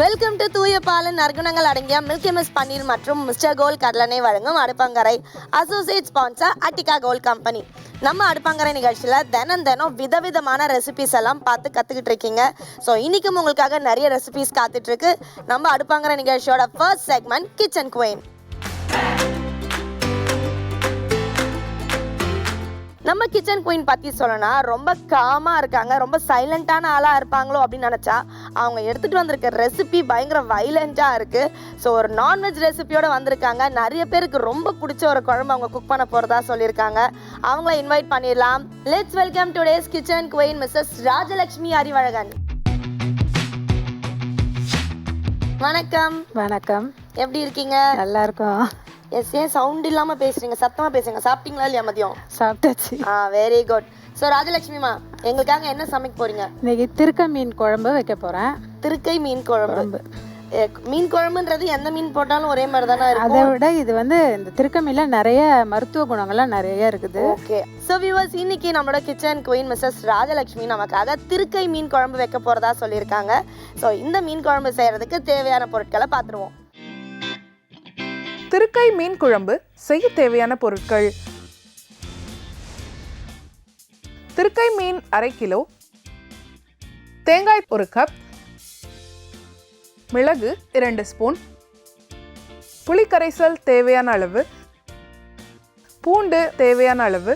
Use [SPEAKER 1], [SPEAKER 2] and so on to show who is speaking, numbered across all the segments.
[SPEAKER 1] Welcome to தூய பாலின் நற்குணங்கள் அடங்கிய மில்கி மிஸ் பன்னீர் மற்றும் மிஸ்டர் கோல்ட் கடலனை வழங்கும் Aduppangarai. Associate sponsor Attica gold company. நம்ம அடுப்பங்கரை நிகழ்ச்சியில் தினம் விதவிதமான ரெசிபிஸ் எல்லாம் பார்த்து கற்றுக்கிட்டு இருக்கீங்க. ஸோ இன்றைக்கும் உங்களுக்காக நிறைய ரெசிபிஸ் காத்துட்ருக்கு. நம்ம அடுப்பங்கரை நிகழ்ச்சியோட ஃபர்ஸ்ட் செக்மெண்ட் கிச்சன் குயின். நம்ம கிச்சன் குயின் பற்றி சொல்லணும்னா ரொம்ப காமாக இருக்காங்க, ரொம்ப சைலண்டான ஆளாக இருப்பாங்களோ அப்படின்னு நினச்சா அவங்க எடுத்துகிட்டு வந்திருக்க ரெசிபி பயங்கர வைலண்ட்டாக இருக்குது. ஸோ ஒரு நான்வெஜ் ரெசிபியோடு வந்திருக்காங்க. நிறைய பேருக்கு ரொம்ப பிடிச்ச ஒரு குழம்பு அவங்க குக் பண்ண போகிறதா சொல்லியிருக்காங்க. அவங்கள இன்வைட் பண்ணிடலாம். Let's welcome today's kitchen queen Mrs Rajalakshmi Arivazhagan. வணக்கம்.
[SPEAKER 2] வணக்கம்.
[SPEAKER 1] எப்படி இருக்கீங்க?
[SPEAKER 2] நல்லா இருக்கோம்.
[SPEAKER 1] எஸ், ஏன் சவுண்ட் இல்லாமல் பேசுறீங்க? சத்தமாக பேசுங்க. சாப்பிட்டீங்களா இல்லையா மதியம்?
[SPEAKER 2] சாப்பிட்டாச்சு.
[SPEAKER 1] Very good. ஸோ ராஜலட்சுமிமா, எங்களுக்காக என்ன சமைக்க போறீங்க?
[SPEAKER 2] இன்னைக்கு திருக்கை மீன் குழம்பு வைக்க போறேன்.
[SPEAKER 1] திருக்கை மீன் குழம்பு. மீன் குழம்புன்றது எந்த மீன் போட்டாலும் ஒரே மாதிரி தானே இருக்கும்.
[SPEAKER 2] அதை விட இது இந்த திருக்கை மீன்ல நிறைய மருத்துவ குணங்கள்லாம் நிறைய இருக்குது.
[SPEAKER 1] ஓகே. ஸோ வியூவர்ஸ், இன்னைக்கு நம்மளோட கிச்சன் குயின் மிஸ்ஸஸ் ராஜலட்சுமி நமக்காக திருக்கை மீன் குழம்பு வைக்க போறதா சொல்லியிருக்காங்க. ஸோ இந்த மீன் குழம்பு செய்யறதுக்கு தேவையான பொருட்களை பார்த்துருவோம்.
[SPEAKER 3] திருக்கை மீன் குழம்பு செய்ய தேவையான பொருட்கள்: திருக்கை மீன் 1/2 கிலோ, தேங்காய் 1 கப், மிளகு 2 ஸ்பூன், புளிக்கரைசல் தேவையான அளவு, பூண்டு தேவையான அளவு,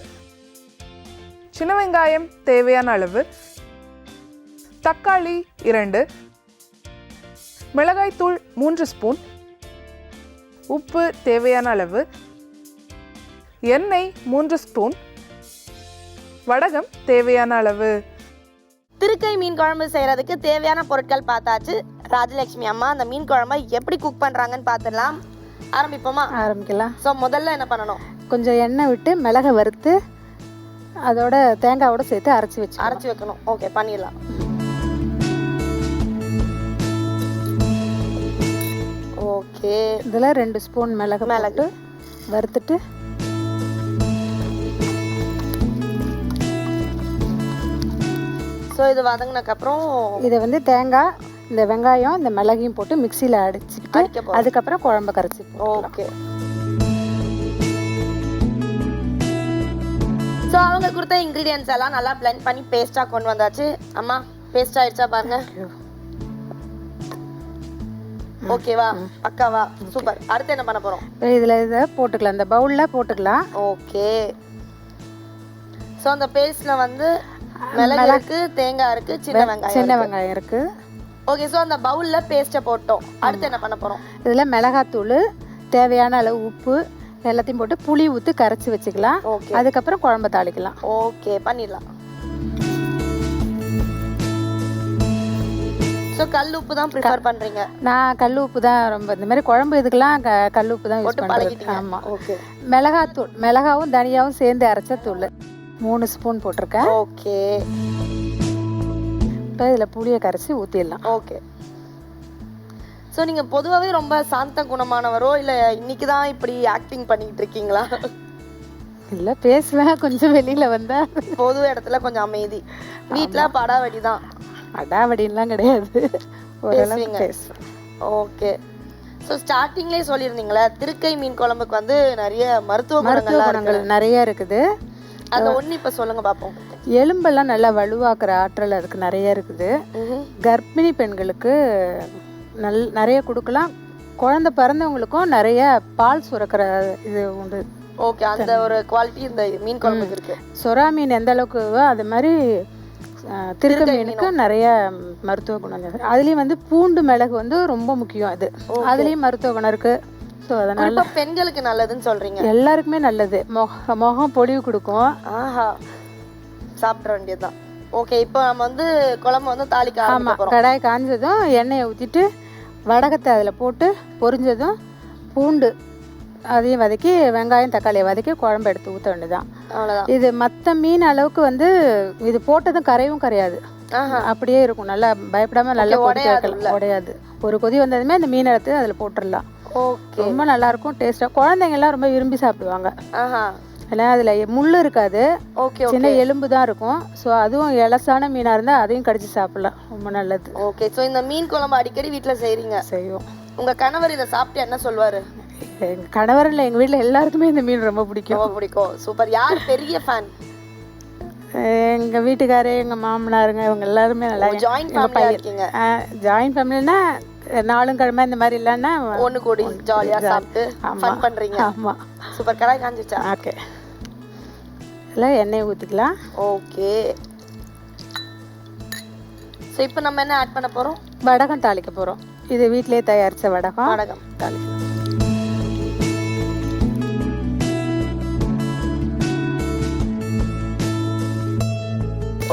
[SPEAKER 3] சின்ன வெங்காயம் தேவையான அளவு, தக்காளி 2, மிளகாய்த்தூள் 3 ஸ்பூன், உப்பு தேவையான அளவு, எண்ணெய் 3 ஸ்பூன், வடகம் தேவையான அளவு.
[SPEAKER 1] திருக்கை மீன் குழம்பு செய்யறதுக்கு தேவையான பொருட்கள் பார்த்தாச்சு. ராஜலட்சுமி அம்மா அந்த மீன் குழம்பை எப்படி குக் பண்றாங்கன்னு பார்த்துடலாம்.
[SPEAKER 2] ஆரம்பிக்கலாம்.
[SPEAKER 1] ஸோ முதல்ல என்ன பண்ணணும்?
[SPEAKER 2] கொஞ்சம் எண்ணெய் விட்டு மிளகை வறுத்து அதோட தேங்காவோட சேர்த்து அரைச்சி
[SPEAKER 1] வைக்கணும். ஓகே, பண்ணிடலாம். ஓகே.
[SPEAKER 2] இதில் 2 ஸ்பூன் மிளகு வறுத்துட்டு
[SPEAKER 1] ஸோ இது வதங்கினதுக்கப்புறம்
[SPEAKER 2] இதை தேங்காய், இந்த வெங்காயம், இந்த மிளகையும் போட்டு மிக்சியில் அடிச்சுக்கிட்டு அதுக்கப்புறம் குழம்பு கரைச்சி.
[SPEAKER 1] ஓகே. ஸோ அவங்க கொடுத்த இன்க்ரீடியன்ஸ் எல்லாம் நல்லா பிளெண்ட் பண்ணி பேஸ்ட்டாக கொண்டு வந்தாச்சு. அம்மா, பேஸ்ட் ஆயிடுச்சா பாருங்க. ஓகேவா? பக்காவா? சூப்பர். அடுத்து என்ன பண்ண போறோம்?
[SPEAKER 2] இதை போட்டுக்கலாம், இந்த பவுல்ல போட்டுக்கலாம்.
[SPEAKER 1] ஓகே. ஸோ அந்த பேஸ்ட்ல மிளகு இருக்கு, தேங்காய் இருக்கு, சின்ன வெங்காயம் இருக்கு. ஓகே. ஸோ அந்த பவுல்ல பேஸ்ட்டை போட்டோம். அடுத்து என்ன பண்ண போறோம்?
[SPEAKER 2] இதில் மிளகாத்தூள், தேவையான அளவு உப்பு எல்லாத்தையும் போட்டு புளி ஊற்றி கரைச்சி வச்சுக்கலாம். அதுக்கப்புறம் குழம்பு தாளிக்கலாம்.
[SPEAKER 1] ஓகே, பண்ணிடலாம். ஸோ கல் உப்பு தான் ப்ரிஃபர் பண்றீங்க?
[SPEAKER 2] நான் கல் உப்பு தான் ரொம்ப, இந்த மாதிரி குழம்பு இதுக்கெல்லாம் கல் உப்பு தான் யூஸ் பண்ணுறேன். ஆமாம்.
[SPEAKER 1] ஓகே.
[SPEAKER 2] மிளகாத்தூள், மிளகாவும் தனியாவும் சேர்ந்து அரைச்ச தூள் 3 ஸ்பூன் போட்டிருக்கேன்.
[SPEAKER 1] ஓகே.
[SPEAKER 2] இப்போ இதில் புளியை கரைச்சி ஊற்றிடலாம்.
[SPEAKER 1] ஓகே. ஸோ நீங்கள் பொதுவாகவே ரொம்ப சாந்த குணமானவரோ இல்லை இன்னைக்கு தான் இப்படி ஆக்டிங் பண்ணிக்கிட்டு இருக்கீங்களா?
[SPEAKER 2] இல்லை, பேசுவேன். கொஞ்சம் வெளியில் வந்தால்
[SPEAKER 1] பொது இடத்துல கொஞ்சம் அமைதி. வீட்டில் படாவடி தான்?
[SPEAKER 2] அடாவடின்லாம் கிடையாது, ஓரளவுக்கு பேசுவேன்.
[SPEAKER 1] ஓகே. ஸோ ஸ்டார்டிங்லேயே சொல்லியிருந்தீங்களே திருக்கை மீன் குழம்புக்கு நிறைய மருத்துவ குணங்கள்
[SPEAKER 2] நிறைய இருக்குது.
[SPEAKER 1] அதை ஒன்று இப்போ சொல்லுங்க பார்ப்போம்.
[SPEAKER 2] எலும்பெல்லாம் நல்லா வலுவாக்குற ஆற்றல் அதுக்கு நிறைய இருக்குது. கர்ப்பிணி பெண்களுக்கு நிறைய கொடுக்கலாம். குழந்தை பிறந்தவங்களுக்கும் நிறைய பால் சுரக்கிற இது உண்டு.
[SPEAKER 1] ஓகே. அந்த ஒரு குவாலிட்டி இந்த மீன் குழம்புக்கு இருக்கு.
[SPEAKER 2] சொரா மீன் எந்த அளவுக்கு அது மாதிரி திருக்கை மீனுக்கு நிறைய மருத்துவ குணம். அதுலேயும் பூண்டு மிளகு ரொம்ப முக்கியம். அதுலேயும் மருத்துவ குணம் இருக்கு. ஸோ அதனால
[SPEAKER 1] பெண்களுக்கு நல்லதுன்னு சொல்றீங்க?
[SPEAKER 2] எல்லாருக்குமே நல்லது. முகம் பொடிவு கொடுக்கும்.
[SPEAKER 1] ஆஹா, சாப்பிட வேண்டியதுதான். ஓகே. இப்போ நம்ம குழம்பு தாளிக்க
[SPEAKER 2] ஆரம்பிக்க போறோம். கடாய் காஞ்சதும் எண்ணெயை ஊற்றிட்டு வடகத்தை அதில் போட்டு பொரிஞ்சதும் பூண்டு அதையும் வதக்கி வெங்காயம் தக்காளியை வதக்கி குழம்பு எடுத்து ஊற்ற வேண்டியதான். இது மற்ற மீன் அளவுக்கு இது போட்டதும் கரையும் கரையாது, அப்படியே இருக்கும். நல்லா பயப்படாம நல்லா உடையாது. ஒரு கொதி வந்ததுமே அந்த மீன் எடுத்து அதில் போட்டுடலாம். ரொம்ப நல்லா இருக்கும், டேஸ்டா. குழந்தைங்க எல்லாம் ரொம்ப விரும்பி சாப்பிடுவாங்க. ஏன்னா அதில் முள் இருக்காது,
[SPEAKER 1] ஓகே
[SPEAKER 2] சின்ன எலும்பு தான் இருக்கும். ஸோ அதுவும் இலசான மீனாக இருந்தால் அதையும் கடிச்சு சாப்பிடலாம், ரொம்ப நல்லது.
[SPEAKER 1] ஓகே. ஸோ இந்த மீன் குழம்பு அடிக்கடி வீட்டில் செய்கிறீங்க?
[SPEAKER 2] செய்வோம்.
[SPEAKER 1] உங்கள் கணவர் இதை சாப்பிட்டு என்ன சொல்வார்?
[SPEAKER 2] எங்கள் கணவர் இல்லை, எங்கள் வீட்டில் எல்லாருக்குமே இந்த மீன் ரொம்ப பிடிக்கும்.
[SPEAKER 1] ரொம்ப பிடிக்கும். சூப்பர். யார் பெரிய ஃபேன்?
[SPEAKER 2] எங்கள் வீட்டுக்காரு, எங்கள் மாமனாருங்க, இவங்க எல்லாருமே நல்லா.
[SPEAKER 1] ஜாயிண்ட் ஃபேமிலியாக இருக்கீங்க?
[SPEAKER 2] ஜாயின்ட் ஃபேமிலினா நாளும் கிழமை இந்த மாதிரி இல்லைன்னா
[SPEAKER 1] ஒன்று கூடி ஜாலியாக சாப்பிட்டு ஃபன் பண்ணுறீங்க.
[SPEAKER 2] ஆமாம்.
[SPEAKER 1] சூப்பர். கடாய் காஞ்சிச்சா?
[SPEAKER 2] ஓகே. இல்லை, எண்ணெய் ஊற்றிக்கலாம்.
[SPEAKER 1] ஓகே. ஸோ இப்போ நம்ம என்ன ஆட் பண்ண போகிறோம்?
[SPEAKER 2] வடகம் தாளிக்க போகிறோம். இது வீட்டிலே தயாரித்த வடகம்.
[SPEAKER 1] வடகம் தாளிக்கலாம்.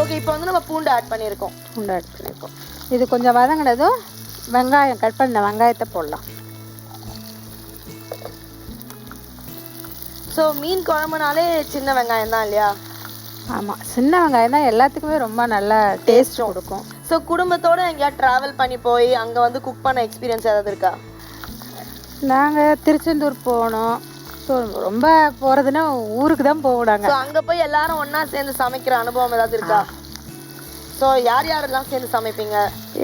[SPEAKER 1] ஓகே. இப்போ வந்து நம்ம பூண்டு ஆட் பண்ணியிருக்கோம்.
[SPEAKER 2] இது கொஞ்சம் வதங்கினதும் வெங்காயம், கட் பண்ண வெங்காயத்தை போடலாம்.
[SPEAKER 1] ஸோ மீன் குழம்புனாலே சின்ன வெங்காயம் தான் இல்லையா?
[SPEAKER 2] ஆமாம், சின்ன வெங்காயம் தான் எல்லாத்துக்குமே ரொம்ப நல்ல டேஸ்ட் கொடுக்கும்.
[SPEAKER 1] ஸோ குடும்பத்தோடு எங்கேயாவது ட்ராவல் பண்ணி போய் அங்கே வந்து குக் பண்ண எக்ஸ்பீரியன்ஸ் ஏதாவது இருக்கா?
[SPEAKER 2] நாங்கள் திருச்செந்தூர் போனோம். ஸோ ரொம்ப போகிறதுன்னா ஊருக்கு தான் போகிறாங்க.
[SPEAKER 1] ஸோ அங்கே போய் எல்லாரும் ஒன்றா சேர்ந்து சமைக்கிற அனுபவம் ஏதாவது இருக்கா? ஸோ யார் யாரெல்லாம் சேர்ந்து சமைப்பீங்க?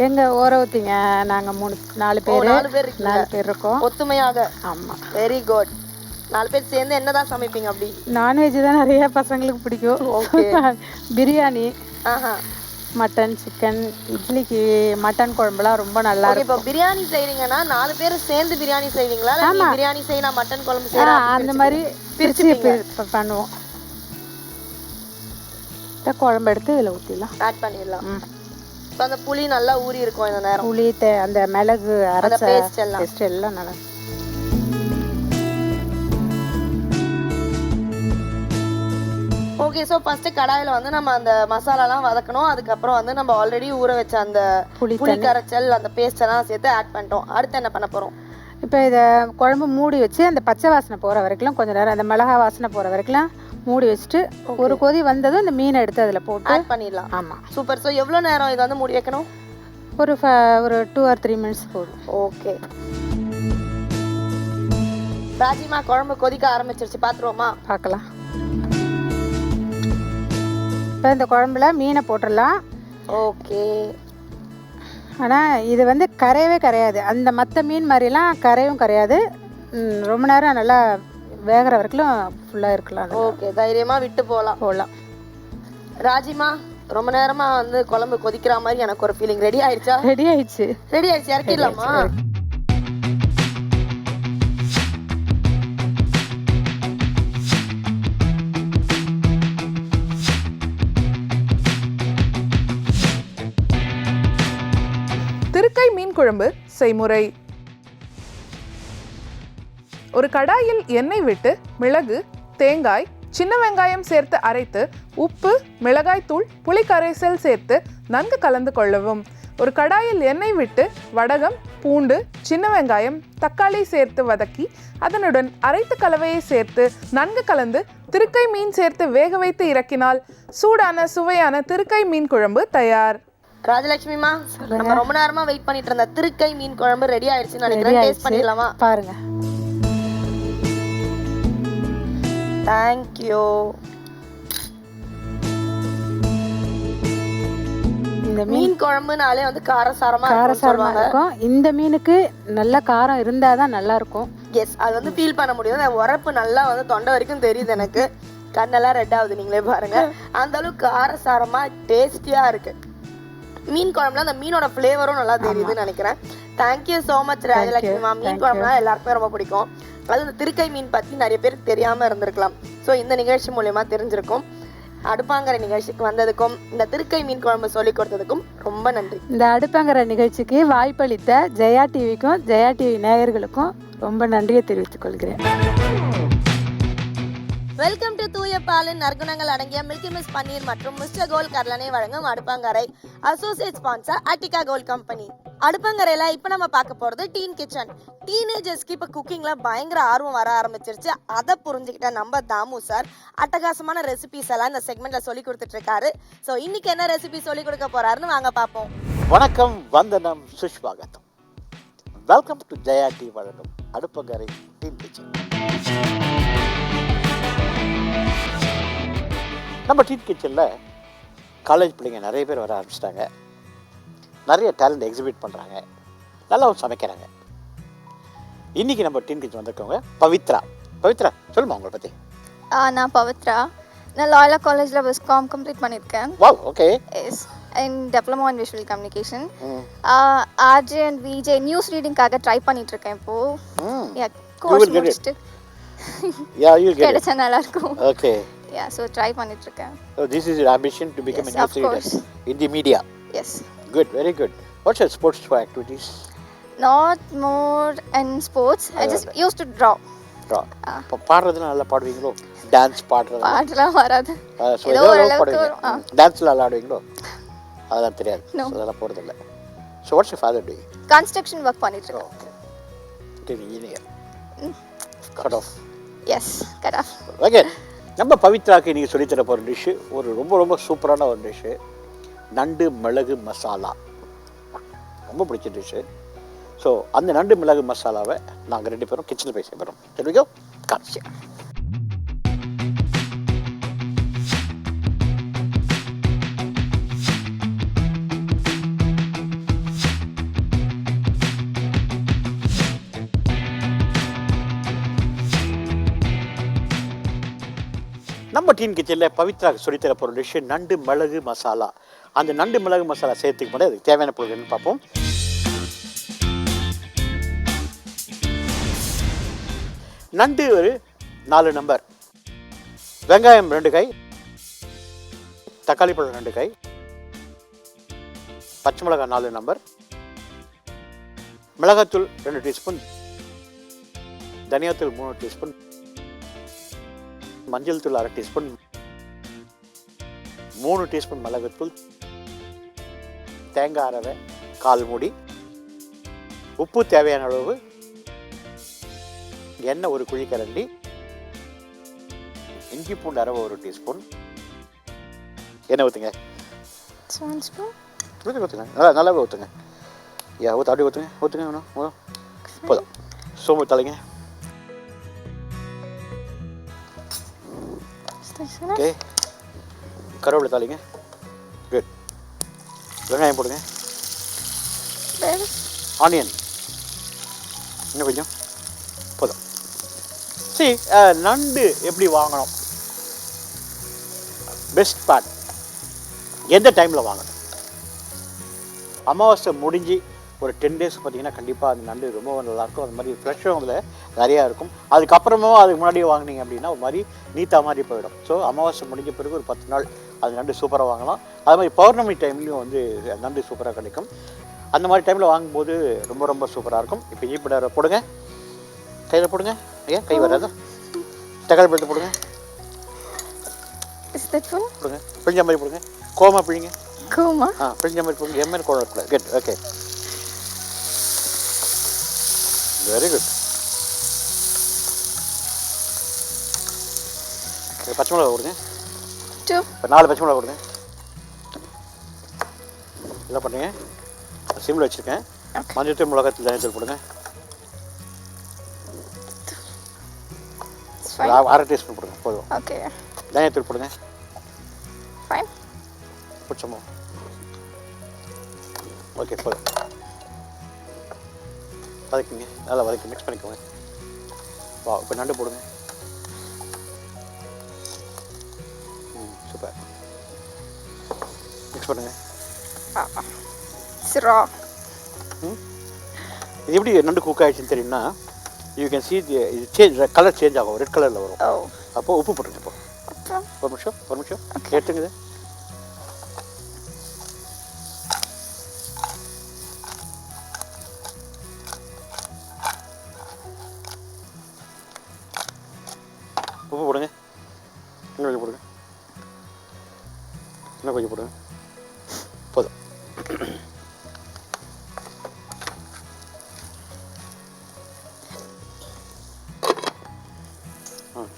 [SPEAKER 2] எங்கள் ஓரவத்திங்க நாங்கள் 4 பேர். 4 பேர் இருக்கோம்
[SPEAKER 1] ஒத்துமையாக.
[SPEAKER 2] ஆமாம்.
[SPEAKER 1] Very good. 4 பேர் சேர்ந்து என்னதான் சமைப்பீங்க? அப்படி
[SPEAKER 2] நான்வெஜ் தான் நிறைய பசங்களுக்கு பிடிக்கும்.
[SPEAKER 1] ஓகே.
[SPEAKER 2] பிரியாணி,
[SPEAKER 1] ஆஹா,
[SPEAKER 2] மட்டன், சிக்கன், இட்லிக்கு மட்டன் குழம்புலாம் ரொம்ப நல்லா இருக்கும்.
[SPEAKER 1] இப்போ பிரியாணி செய்றீங்கன்னா 4 பேர் சேர்ந்து பிரியாணி செய்வீங்களா? இல்ல பிரியாணி செய்யணும் மட்டன் குழம்பு செய்யணும்
[SPEAKER 2] அந்த மாதிரி பிரிச்சு பண்ணுவோம். குழம்பு எடுத்து இதில் ஊற்றிடலாம்,
[SPEAKER 1] ஆட் பண்ணிடலாம். இப்போ அந்த புளி நல்லா ஊறி இருக்கும் இந்த நேரம்.
[SPEAKER 2] புளி, அந்த மிளகு அரைச்ச
[SPEAKER 1] பேஸ்ட்
[SPEAKER 2] எல்லாம் நல்லா.
[SPEAKER 1] ஓகே. ஸோ ஃபர்ஸ்ட் கடாயில் வந்து நம்ம அந்த மசாலாலாம் வதக்கணும். அதுக்கப்புறம் வந்து நம்ம ஆல்ரெடி ஊற வச்ச அந்த புளி கரைச்சல், அந்த பேஸ்ட் எல்லாம் சேர்த்து ஆட் பண்ணிட்டோம். அடுத்து என்ன பண்ண போகிறோம்?
[SPEAKER 2] இப்போ இதை குழம்பு மூடி வச்சு அந்த பச்சை வாசனை போகிற வரைக்கும் கொஞ்சம் நேரம், அந்த மிளகா வாசனை போகிற வரைக்கும் மூடி வச்சுட்டு ஒரு கொதி வந்ததும் இந்த மீனை எடுத்து அதில் போட்டு
[SPEAKER 1] ஆட் பண்ணிடலாம்.
[SPEAKER 2] ஆமாம்.
[SPEAKER 1] சூப்பர். ஸோ எவ்வளோ நேரம் இதை வந்து மூடி வைக்கணும்?
[SPEAKER 2] ஒரு 2 or 3 minutes போதும்.
[SPEAKER 1] ஓகே. ராஜிமா, குழம்பு கொதிக்க ஆரம்பிச்சிருச்சு, பார்த்துருவோமா?
[SPEAKER 2] பார்க்கலாம். இப்போ இந்த குழம்புல மீனை போட்டுடலாம்.
[SPEAKER 1] ஓகே.
[SPEAKER 2] ஆனால் இது வந்து கரையவே கரையாது, அந்த மற்ற மீன் மாதிரிலாம் கரையும் கரையாது. ரொம்ப நேரம் நல்லா வேகிற வரைக்கும் ஃபுல்லாக இருக்கலாம்.
[SPEAKER 1] ஓகே, தைரியமாக விட்டு போகலாம். ராஜிமா, ரொம்ப நேரமாக வந்து குழம்பு கொதிக்கிற மாதிரி எனக்கு ஒரு ஃபீலிங். ரெடி ஆயிடுச்சா?
[SPEAKER 2] ரெடி ஆயிடுச்சு.
[SPEAKER 1] இறக்கிடலாமா?
[SPEAKER 3] திருக்கை மீன் குழம்பு செய்முறை. ஒரு கடாயில் எண்ணெய் விட்டு மிளகு, தேங்காய், சின்ன வெங்காயம் சேர்த்து அரைத்து உப்பு, மிளகாய் தூள், புளி கரைசல் சேர்த்து நன்கு கலந்து கொள்ளவும். ஒரு கடாயில் எண்ணெய் விட்டு வடகம், பூண்டு, சின்ன வெங்காயம், தக்காளி சேர்த்து வதக்கி அதனுடன் அரைத்த கலவையை சேர்த்து நன்கு கலந்து திருக்கை மீன் சேர்த்து வேக வைத்து இறக்கினால் சூடான சுவையான திருக்கை மீன் குழம்பு தயார்.
[SPEAKER 1] ராஜலட்சுமிமா, நம்ம ரொம்ப நேரமா வெயிட் பண்ணிட்டு இருந்த திருக்கை மீன் குழம்பு ரெடி ஆயிடுச்சுன்னு நினைக்கிறேன். டேஸ்ட் பண்ணிடலாமா?
[SPEAKER 2] பாருங்க.
[SPEAKER 1] Thank you. இந்த மீன் குழம்புனாலே வந்து காரசாரமா
[SPEAKER 2] இருக்கும். இந்த மீனுக்கு நல்ல காரம் இருந்தாதான் நல்லா இருக்கும்.
[SPEAKER 1] எஸ், அது வந்து ஃபீல் பண்ண முடியும். அந்த உரப்பு நல்லா வந்து தொண்டை வரைக்கும் தெரியுது எனக்கு. கண்ணெல்லாம் ரெட் ஆகுது, நீங்களே பாருங்க. அந்த அளவுக்கு காரசாரமா டேஸ்டியா இருக்கு மீன் குழம்புல. அந்த மீனோட ஃப்ளேவரும் நல்லா தெரியுதுன்னு நினைக்கிறேன். தேங்க்யூ ஸோ மச் ராஜலட்சுமிமா. மீன் குழம்புனா எல்லாருக்குமே ரொம்ப பிடிக்கும். அது இந்த திருக்கை மீன் பற்றி நிறைய பேருக்கு தெரியாமல் இருந்திருக்கலாம். ஸோ இந்த நிகழ்ச்சி மூலயமா தெரிஞ்சிருக்கும். அடுப்பாங்கரை நிகழ்ச்சிக்கு வந்ததுக்கும் இந்த திருக்கை மீன் குழம்பு சொல்லி கொடுத்ததுக்கும் ரொம்ப நன்றி.
[SPEAKER 2] இந்த அடுப்பாங்கரை நிகழ்ச்சிக்கு வாய்ப்பளித்த ஜெயா டிவிக்கும் ஜெயா டிவி நேயர்களுக்கும் ரொம்ப நன்றியை தெரிவித்துக் கொள்கிறேன்.
[SPEAKER 1] வெல்கம் டு தூய பாலின் நற்குணங்கள் அடங்கிய மில்கி மிஸ் பன்னீர் மற்றும் மிஸ்டர் கோல்ட் கடலனை வழங்கும் Aduppangarai. Associate sponsor Attica gold company. அடுப்பாங்கரையில இப்ப நம்ம பார்க்க போறது டீன் கிச்சன். டீனேஜர்ஸ்க்கு இப்ப குக்கிங்ல பயங்கர ஆர்வம் வர ஆரம்பிச்சிருச்சு. அதை புரிஞ்சுக்கிட்ட நம்ம தாமு சார் அட்டகாசமான ரெசிபிஸ் எல்லாம் இந்த செக்மெண்ட்ல சொல்லி கொடுத்துட்டு இருக்காரு. ஸோ இன்னைக்கு என்ன ரெசிபி சொல்லி கொடுக்க போறாருன்னு வாங்க பார்ப்போம்.
[SPEAKER 4] வணக்கம், வந்தனம், சுஷ்வாகத்தம். வெல்கம் டு ஜெயா டி வழங்கும் அடுப்பங்கரை டீன் கிச்சன். நம்ம டீன் கிச்சனில் காலேஜ் பிள்ளைங்க நிறைய பேர் வர ஆரம்பிச்சிட்டாங்க. நிறைய டேலண்ட் எக்ஸிபிட் பண்ணுறாங்க, நல்லாவும் சமைக்கிறாங்க. இன்றைக்கி நம்ம டீன் கிச்சன் வந்திருக்கவங்க பவித்ரா. பவித்ரா, சொல்லுமா உங்களை பற்றி?
[SPEAKER 5] நான் பவித்ரா. நான் லாயலா காலேஜில் விஸ்காம் கம்ப்ளீட் பண்ணியிருக்கேன்.
[SPEAKER 4] Wow, okay.
[SPEAKER 5] Yes, in diploma in visual communication. RJ and VJ news ரீடிங்காக ட்ரை பண்ணிகிட்ருக்கேன் இப்போது. கோர்ஸ் முடிச்சுட்டு கிடைச்சா நல்லாயிருக்கும்.
[SPEAKER 4] ஓகே.
[SPEAKER 5] Yeah, so try பண்ணிட்டுருக்கேன்.
[SPEAKER 4] So this is your ambition to become a news reader in the media?
[SPEAKER 5] Yes.
[SPEAKER 4] Good, very good. What's your sports activities?
[SPEAKER 5] Not more in sports. I just used to draw.
[SPEAKER 4] Draw. பாடுறதுலாம் நல்லா பாடுவீங்களோ? Dance பாடுறது?
[SPEAKER 5] பாடலாம் வராது.
[SPEAKER 4] ஏதோ ஒரு அளவுக்கு டான்ஸ்ல ஆடுவீங்களோ? அதெல்லாம் தெரியாது. அதெல்லாம் போறதில்ல. So what's your father doing?
[SPEAKER 5] Construction work பண்ணிட்டு இருக்காங்க.
[SPEAKER 4] Okay, engineer. Cut off.
[SPEAKER 5] Yes, cut off.
[SPEAKER 4] Okay. நம்ம பவித்ராக்கு நீங்கள் சொல்லித்தர போகிற டிஷ்ஷு ஒரு ரொம்ப ரொம்ப சூப்பரான ஒரு டிஷ்ஷு, நண்டு மிளகு மசாலா. ரொம்ப பிடிச்ச டிஷ்ஷு. ஸோ அந்த நண்டு மிளகு மசாலாவை நாங்கள் 2 பேரும் கிச்சனில் போய் செய்ய போகிறோம். தெரிவிக்கோ காட்சி. நம்ம டீன் கிச்சனில் பவித்ராக்கு சொல்லித்தர போகிற டிஷ்ஷு நண்டு மிளகு மசாலா. அந்த நண்டு மிளகு மசாலா சேர்த்துக்கு முன்னாடி அதுக்கு தேவையான பொருள்கள்னு பார்ப்போம். நண்டு ஒரு 4 நம்பர், வெங்காயம் 2 கை, தக்காளி பழம் 2 கை, பச்சை மிளகாய் 4 நம்பர், மிளகாத்தூள் 2 டீஸ்பூன், தனியாத்தூள் 3 டீஸ்பூன், மஞ்சள் தூள் 1/2 டீஸ்பூன், 3 டீஸ்பூன் மிளகுத்தூள், தேங்காய் அரவை 1/4 மூடி, உப்பு தேவையான அளவு, எண்ணெய் 1 குழிக்கரண்டி, இஞ்சி பூண்டு அரவை 1 டீஸ்பூன். எண்ணெய் ஊற்றுங்க. ஊற்றுங்க, நல்லாவே ஊற்றுங்க. அப்படி ஊற்றுங்க வேணும் போதும். சோம்பு தலைங்க. ஓகே, கருவேப்பிலை தாளிங்க. குட். வெங்காயம் போடுங்க. ஆனியன் இன்னும் கொஞ்சம் போதும். சரி, நண்டு எப்படி வாங்கணும்? பெஸ்ட் பார்ட் எந்த டைமில் வாங்கணும்? அமாவாசை முடிஞ்சு ஒரு 10 days பார்த்தீங்கன்னா கண்டிப்பாக அந்த நண்டு ரொம்ப நல்லாயிருக்கும். அது மாதிரி ஃப்ரெஷ்ஷும் அதில் நிறையா இருக்கும். அதுக்கப்புறமும் அதுக்கு முன்னாடியே வாங்கினீங்க அப்படின்னா ஒரு மாதிரி நீத்தா மாதிரி போயிடும். ஸோ அமாவாசை முடிஞ்ச பிறகு ஒரு 10 நாள் அது நண்டு சூப்பராக வாங்கலாம். அது மாதிரி பௌர்ணமி டைம்லேயும் வந்து நண்டு சூப்பராக கிடைக்கும். அந்த மாதிரி டைமில் வாங்கும்போது ரொம்ப ரொம்ப சூப்பராக இருக்கும். இப்போ ஈப்பிட போடுங்க, கையில் போடுங்க. ஐயா கை வராது. தக்காளி பழத்தை போடுங்க. போடுங்க, பிழிஞ்ச மாதிரி போடுங்க. கோமா பிழிங்க.
[SPEAKER 5] கோமா?
[SPEAKER 4] பிழிஞ்ச மாதிரி போடுங்க. எம்எல் கோலம் இருக்கல. Good, okay, very good. பச்சை மிளகா கொடுங்க. இப்போ 4 பச்சை மிளகா கொடுங்க. என்ன பண்ணுங்க, சிம்மில் வச்சுருக்கேன். மஞ்சள் மிளகாத்தூள் தனித்தூள் போடுங்க. 1/2 டீஸ்பூன் போடுங்க போதும்.
[SPEAKER 5] ஓகே.
[SPEAKER 4] தனியாத்தூள் போடுங்க.
[SPEAKER 5] ஃபைன்.
[SPEAKER 4] பிடிச்சமோ? ஓகே, போதும். வதக்குங்க, நல்லா வதக்கி மிக்ஸ் பண்ணிக்கோங்க. வா, இப்போ நண்டு போடுங்க. சூப்பர். மிக்ஸ் பண்ணுங்க.
[SPEAKER 5] சிரா.
[SPEAKER 4] இது எப்படி நண்டு குக் ஆகிடுச்சுன்னு தெரியும்னா, யூ கேன் சி இது சேஞ்ச், கலர் சேஞ்ச் ஆகும், ரெட் கலரில் வரும். அப்போது உப்பு போட்டுருங்க. இப்போ ஒரு நிமிஷம் எடுத்துங்க. இது உப்பு போடுங்க. இன்னும் கொஞ்சம் போடுங்க. இன்னும் கொஞ்சம் போடுங்க. போதும்.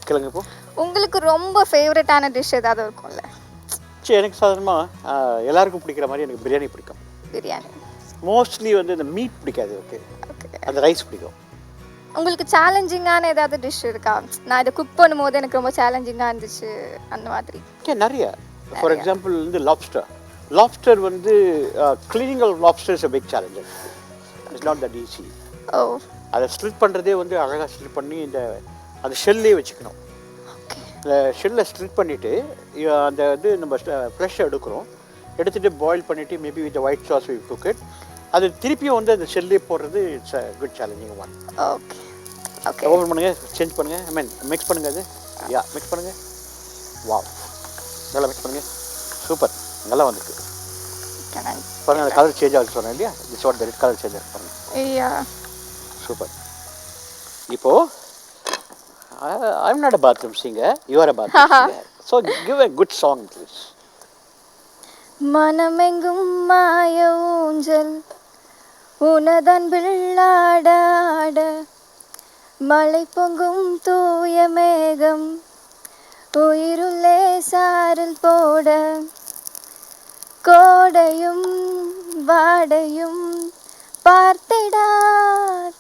[SPEAKER 4] கிழங்கு இப்போ
[SPEAKER 5] உங்களுக்கு ரொம்ப ஃபேவரட்டான டிஷ் ஏதாவது இருக்கும்ல?
[SPEAKER 4] சரி, எனக்கு சாதாரணமாக எல்லாருக்கும் பிடிக்கிற மாதிரி எனக்கு பிரியாணி பிடிக்கும்.
[SPEAKER 5] பிரியாணி
[SPEAKER 4] மோஸ்ட்லி வந்து இந்த மீட் பிடிக்காது. ஓகே, அந்த ரைஸ் பிடிக்கும்.
[SPEAKER 5] உங்களுக்கு சேலஞ்சிங்கான ஏதாவது டிஷ் இருக்கா? நான் இதை குக் பண்ணும்போது எனக்கு ரொம்ப சேலஞ்சிங்காக இருந்துச்சு அந்த மாதிரி.
[SPEAKER 4] ஓகே, நிறைய. ஃபார் எக்ஸாம்பிள் வந்து லாப்ஸ்டர் வந்து cleaning of lobster is a big challenge. It's not that easy.
[SPEAKER 5] ஓ
[SPEAKER 4] அதை ஸ்ட்ரிப் பண்ணுறதே வந்து அழகாக ஸ்ட்ரிப் பண்ணி அந்த ஷெல்லே வச்சுக்கணும். இந்த ஷெல்லை ஸ்ட்ரிப் பண்ணிவிட்டு அந்த இது நம்ம ஃப்ரெஷ்ஷாக எடுத்துகிட்டு பாயில் பண்ணிவிட்டு maybe with white sauce we cook it. அது திருப்பியும் வந்து அந்த ஷெல்லே போடுறது it's a good challenging one.
[SPEAKER 5] Okay okay.
[SPEAKER 4] Open பண்ணுங்கள், சேஞ்ச் பண்ணுங்கள், ஐ மீன் மிக்ஸ் பண்ணுங்கள். அது மிக்ஸ் பண்ணுங்கள். வாவ், நல்லா மிக்ஸ் பண்ணுங்கள். சூப்பர், நல்லா வந்துருக்கு பாருங்கள். அந்த கலர் சேஞ்ச் ஆகுது சொன்னேன் இல்லையா? This what the red colour change ஆகுது பாருங்கள். சூப்பர். இப்போது I'm not a bathroom singer, you are a bathroom singer. So give a good song please.
[SPEAKER 5] மனமெங்கும் மாய ஊஞ்சல் உனதன்பில் ஆடாட மழை பொங்கும் தூய மேகம் உயிருள்ளே சாரல் போட கோடையும் வாடையும் பார்த்திடா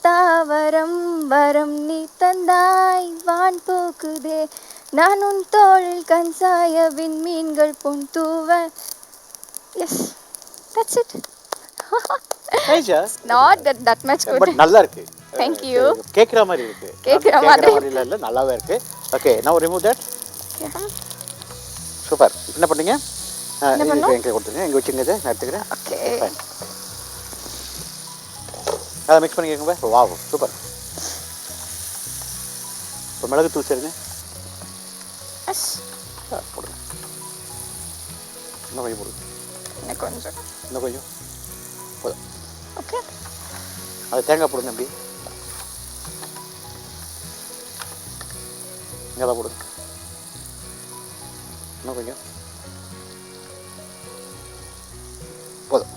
[SPEAKER 5] தாவரம் வரம் நீ தந்தாய் வான் போக்குதே நான் உன் தோளில் கண்சாய விண்மீன்கள் பொன் தூவ. Yes, that's it.
[SPEAKER 4] Nice,
[SPEAKER 5] Not that much good.
[SPEAKER 4] But நல்லா இருக்கு.
[SPEAKER 5] Thank you.
[SPEAKER 4] கேக்குற மாதிரி இருக்கு.
[SPEAKER 5] கேக்குற மாதிரி
[SPEAKER 4] இல்ல, நல்லாவே இருக்கு. Okay, now remove that.
[SPEAKER 5] Yeah.
[SPEAKER 4] Super. என்ன பண்ணீங்க? எங்க கொடுத்துங்க, எங்க வச்சுங்க, இதை நான் எடுத்துக்கிறேன்.
[SPEAKER 5] Okay.
[SPEAKER 4] அதை மிக்ஸ் பண்ணிக்கோங்க. Wow, super. இப்போ மிளகு தூள் சேருங்க.
[SPEAKER 5] Yes.
[SPEAKER 4] போடுங்க. இன்னும் கொஞ்சம் போடுங்க. இன்னும் கொஞ்சம் போதும்.
[SPEAKER 5] ஓகே.
[SPEAKER 4] அது தேங்காய் போடுங்க. அப்படி இங்கே போடுங்க. இன்னும் கொஞ்சம் போதும்.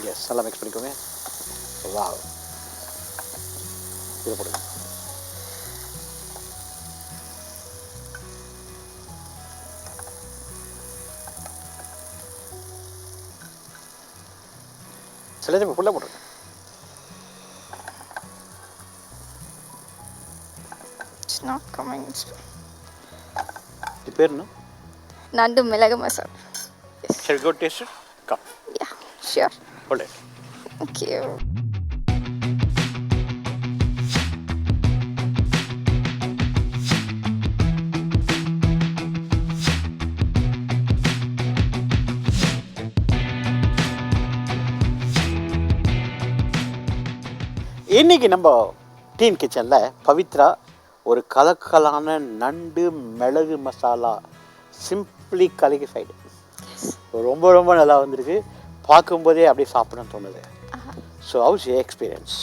[SPEAKER 4] எஸ், நல்லா மிக்ஸ் பண்ணிக்கோங்க. வாவ், இதை போடுங்க. சில நேரம் ஃபுல்லாக போட்டுருங்க.
[SPEAKER 5] It's not coming.
[SPEAKER 4] இது பேர் என்ன?
[SPEAKER 5] நண்டு மிளகு masala.
[SPEAKER 4] Shall we go taste it? Come.
[SPEAKER 5] Yeah, sure.
[SPEAKER 4] Hold it.
[SPEAKER 5] Thank you.
[SPEAKER 4] இன்னைக்கு நம்ம டீன் கிச்சனில் பவித்ரா ஒரு கலக்கலான நண்டு மிளகு மசாலா சிம்பிளி கலகிஃபைடு ரொம்ப ரொம்ப நல்லா வந்திருக்கு. பார்க்கும்போதே அப்படியே சாப்பிடணும்னு தோணுது. So how's you experience?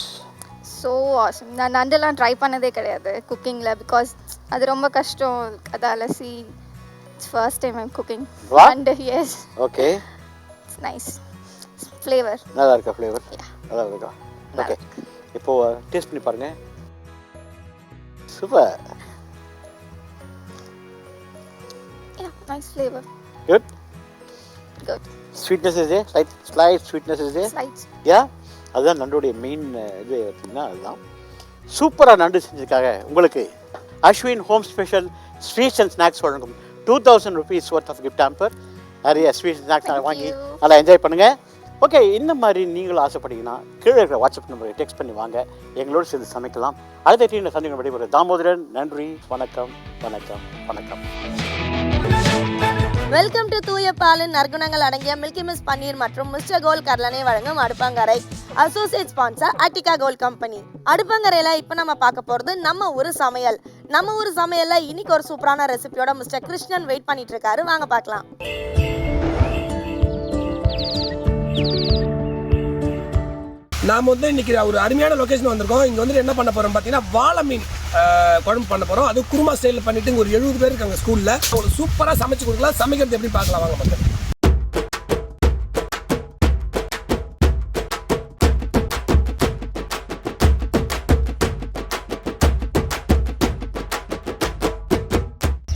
[SPEAKER 5] So awesome. நான் நண்டெல்லாம் ட்ரை பண்ணதே கிடையாது குக்கிங்கில், பிகாஸ் அது ரொம்ப கஷ்டம். அதை அலசி ஃபர்ஸ்ட் டைம் ஐம் குக்கிங் நண்டு. Yes.
[SPEAKER 4] Okay,
[SPEAKER 5] it's nice flavour.
[SPEAKER 4] நல்லா இருக்கா ஃப்ளேவர்? நல்லா இருக்கா? ஓகே, இப்போது டேஸ்ட் பண்ணி பாருங்கள். Super.
[SPEAKER 5] Nice flavour.
[SPEAKER 4] Good.
[SPEAKER 5] Good.
[SPEAKER 4] Sweetness is slight sweetness is
[SPEAKER 5] slights.
[SPEAKER 4] Yeah, அதுதான் நண்டுடைய மெயின் இது பார்த்தீங்கன்னா அதுதான். சூப்பராக நண்டு செஞ்சதுக்காக உங்களுக்கு Ashwin home special sweets and snacks வழங்கும் 2000 rupees worth of gift hamper. நிறைய ஸ்வீட்ஸ் ஸ்நாக்ஸ் வாங்கி நல்லா என்ஜாய் பண்ணுங்கள். ஓகே, இந்த மாதிரி நீங்களும் ஆசைப்பட்டீங்கன்னா கீழே இருக்கிற வாட்ஸ்அப் நம்பருக்கு டெக்ஸ்ட் பண்ணி வாங்க, எங்களோடு சேர்ந்து சமைக்கலாம். அடுத்த டீம் சந்திக்கும் விடைபெறும் தாமோதரன். நன்றி, வணக்கம், வணக்கம், வணக்கம்.
[SPEAKER 1] வெல்கம் டு தூய பாலின் நற்குணங்கள் அடங்கிய மில்கி மிஸ் பன்னீர் மற்றும் மிஸ்டர் கோல்ட் கடலனை வழங்கும் Aduppangarai. Associate sponsor Attica gold company. அடுப்பங்கரையில இப்போ நம்ம பார்க்க போகிறது நம்ம ஊர் சமையல். நம்ம ஊர் சமையல்ல இன்னைக்கு ஒரு சூப்பரான ரெசிபியோட மிஸ்டர் கிருஷ்ணன் வெயிட் பண்ணிட்டு இருக்காரு. வாங்க பார்க்கலாம்.
[SPEAKER 6] நாம் வந்து இன்னைக்கு ஒரு அருமையான லொக்கேஷன் வந்திருக்கோம். இங்கே வந்துட்டு என்ன பண்ண போகிறோம் பார்த்தீங்கன்னா வாழை மீன் குழம்பு பண்ண போகிறோம். அது குருமா ஸ்டைலில் பண்ணிட்டு இங்கே ஒரு 70 பேர் இருக்காங்க ஸ்கூலில். உங்களுக்கு சூப்பராக சமைச்சு கொடுக்கலாம். சமைக்கிறது எப்படி பார்க்கலாம் வாங்க மக்கள்.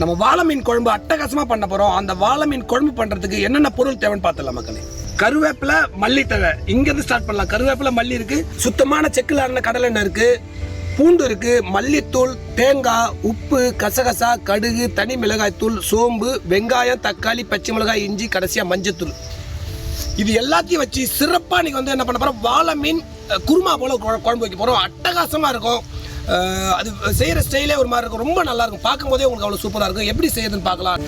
[SPEAKER 6] நம்ம நம்ம வாழை மீன் குழம்பு அட்டகாசமா பண்ண போறோம். அந்த வாழை மீன் குழம்பு பண்றதுக்கு என்னென்ன பொருள் தேவைன்னு பார்த்தலாம் மக்களே. கருவேப்பிலை, மல்லி தழை, இங்க இருந்து ஸ்டார்ட் பண்ணலாம். கருவேப்பிலை, மல்லி இருக்கு, சுத்தமான செக்குல ஆன கடலெண்ணெய் இருக்கு, பூண்டு இருக்கு, மல்லித்தூள், தேங்காய், உப்பு, கசகசா, கடுகு, தனி மிளகாய் தூள், சோம்பு, வெங்காயம், தக்காளி, பச்சை மிளகாய், இஞ்சி, கடைசியா மஞ்சத்தூள். இது எல்லாத்தையும் வச்சு சிறப்பா நீங்க வந்து என்ன பண்ண போறோம், வாழை மீன் குருமா போல குழம்பு வைக்க போறோம். அட்டகாசமா இருக்கும். அது செய்யற ஸ்டைலே ஒரு மாதிரி இருக்கும், ரொம்ப நல்லா இருக்கும். பார்க்கும் போதே உங்களுக்கு அவ்வளவு சூப்பரா இருக்கும். எப்படி செய்யுதுன்னு பார்க்கலாம்.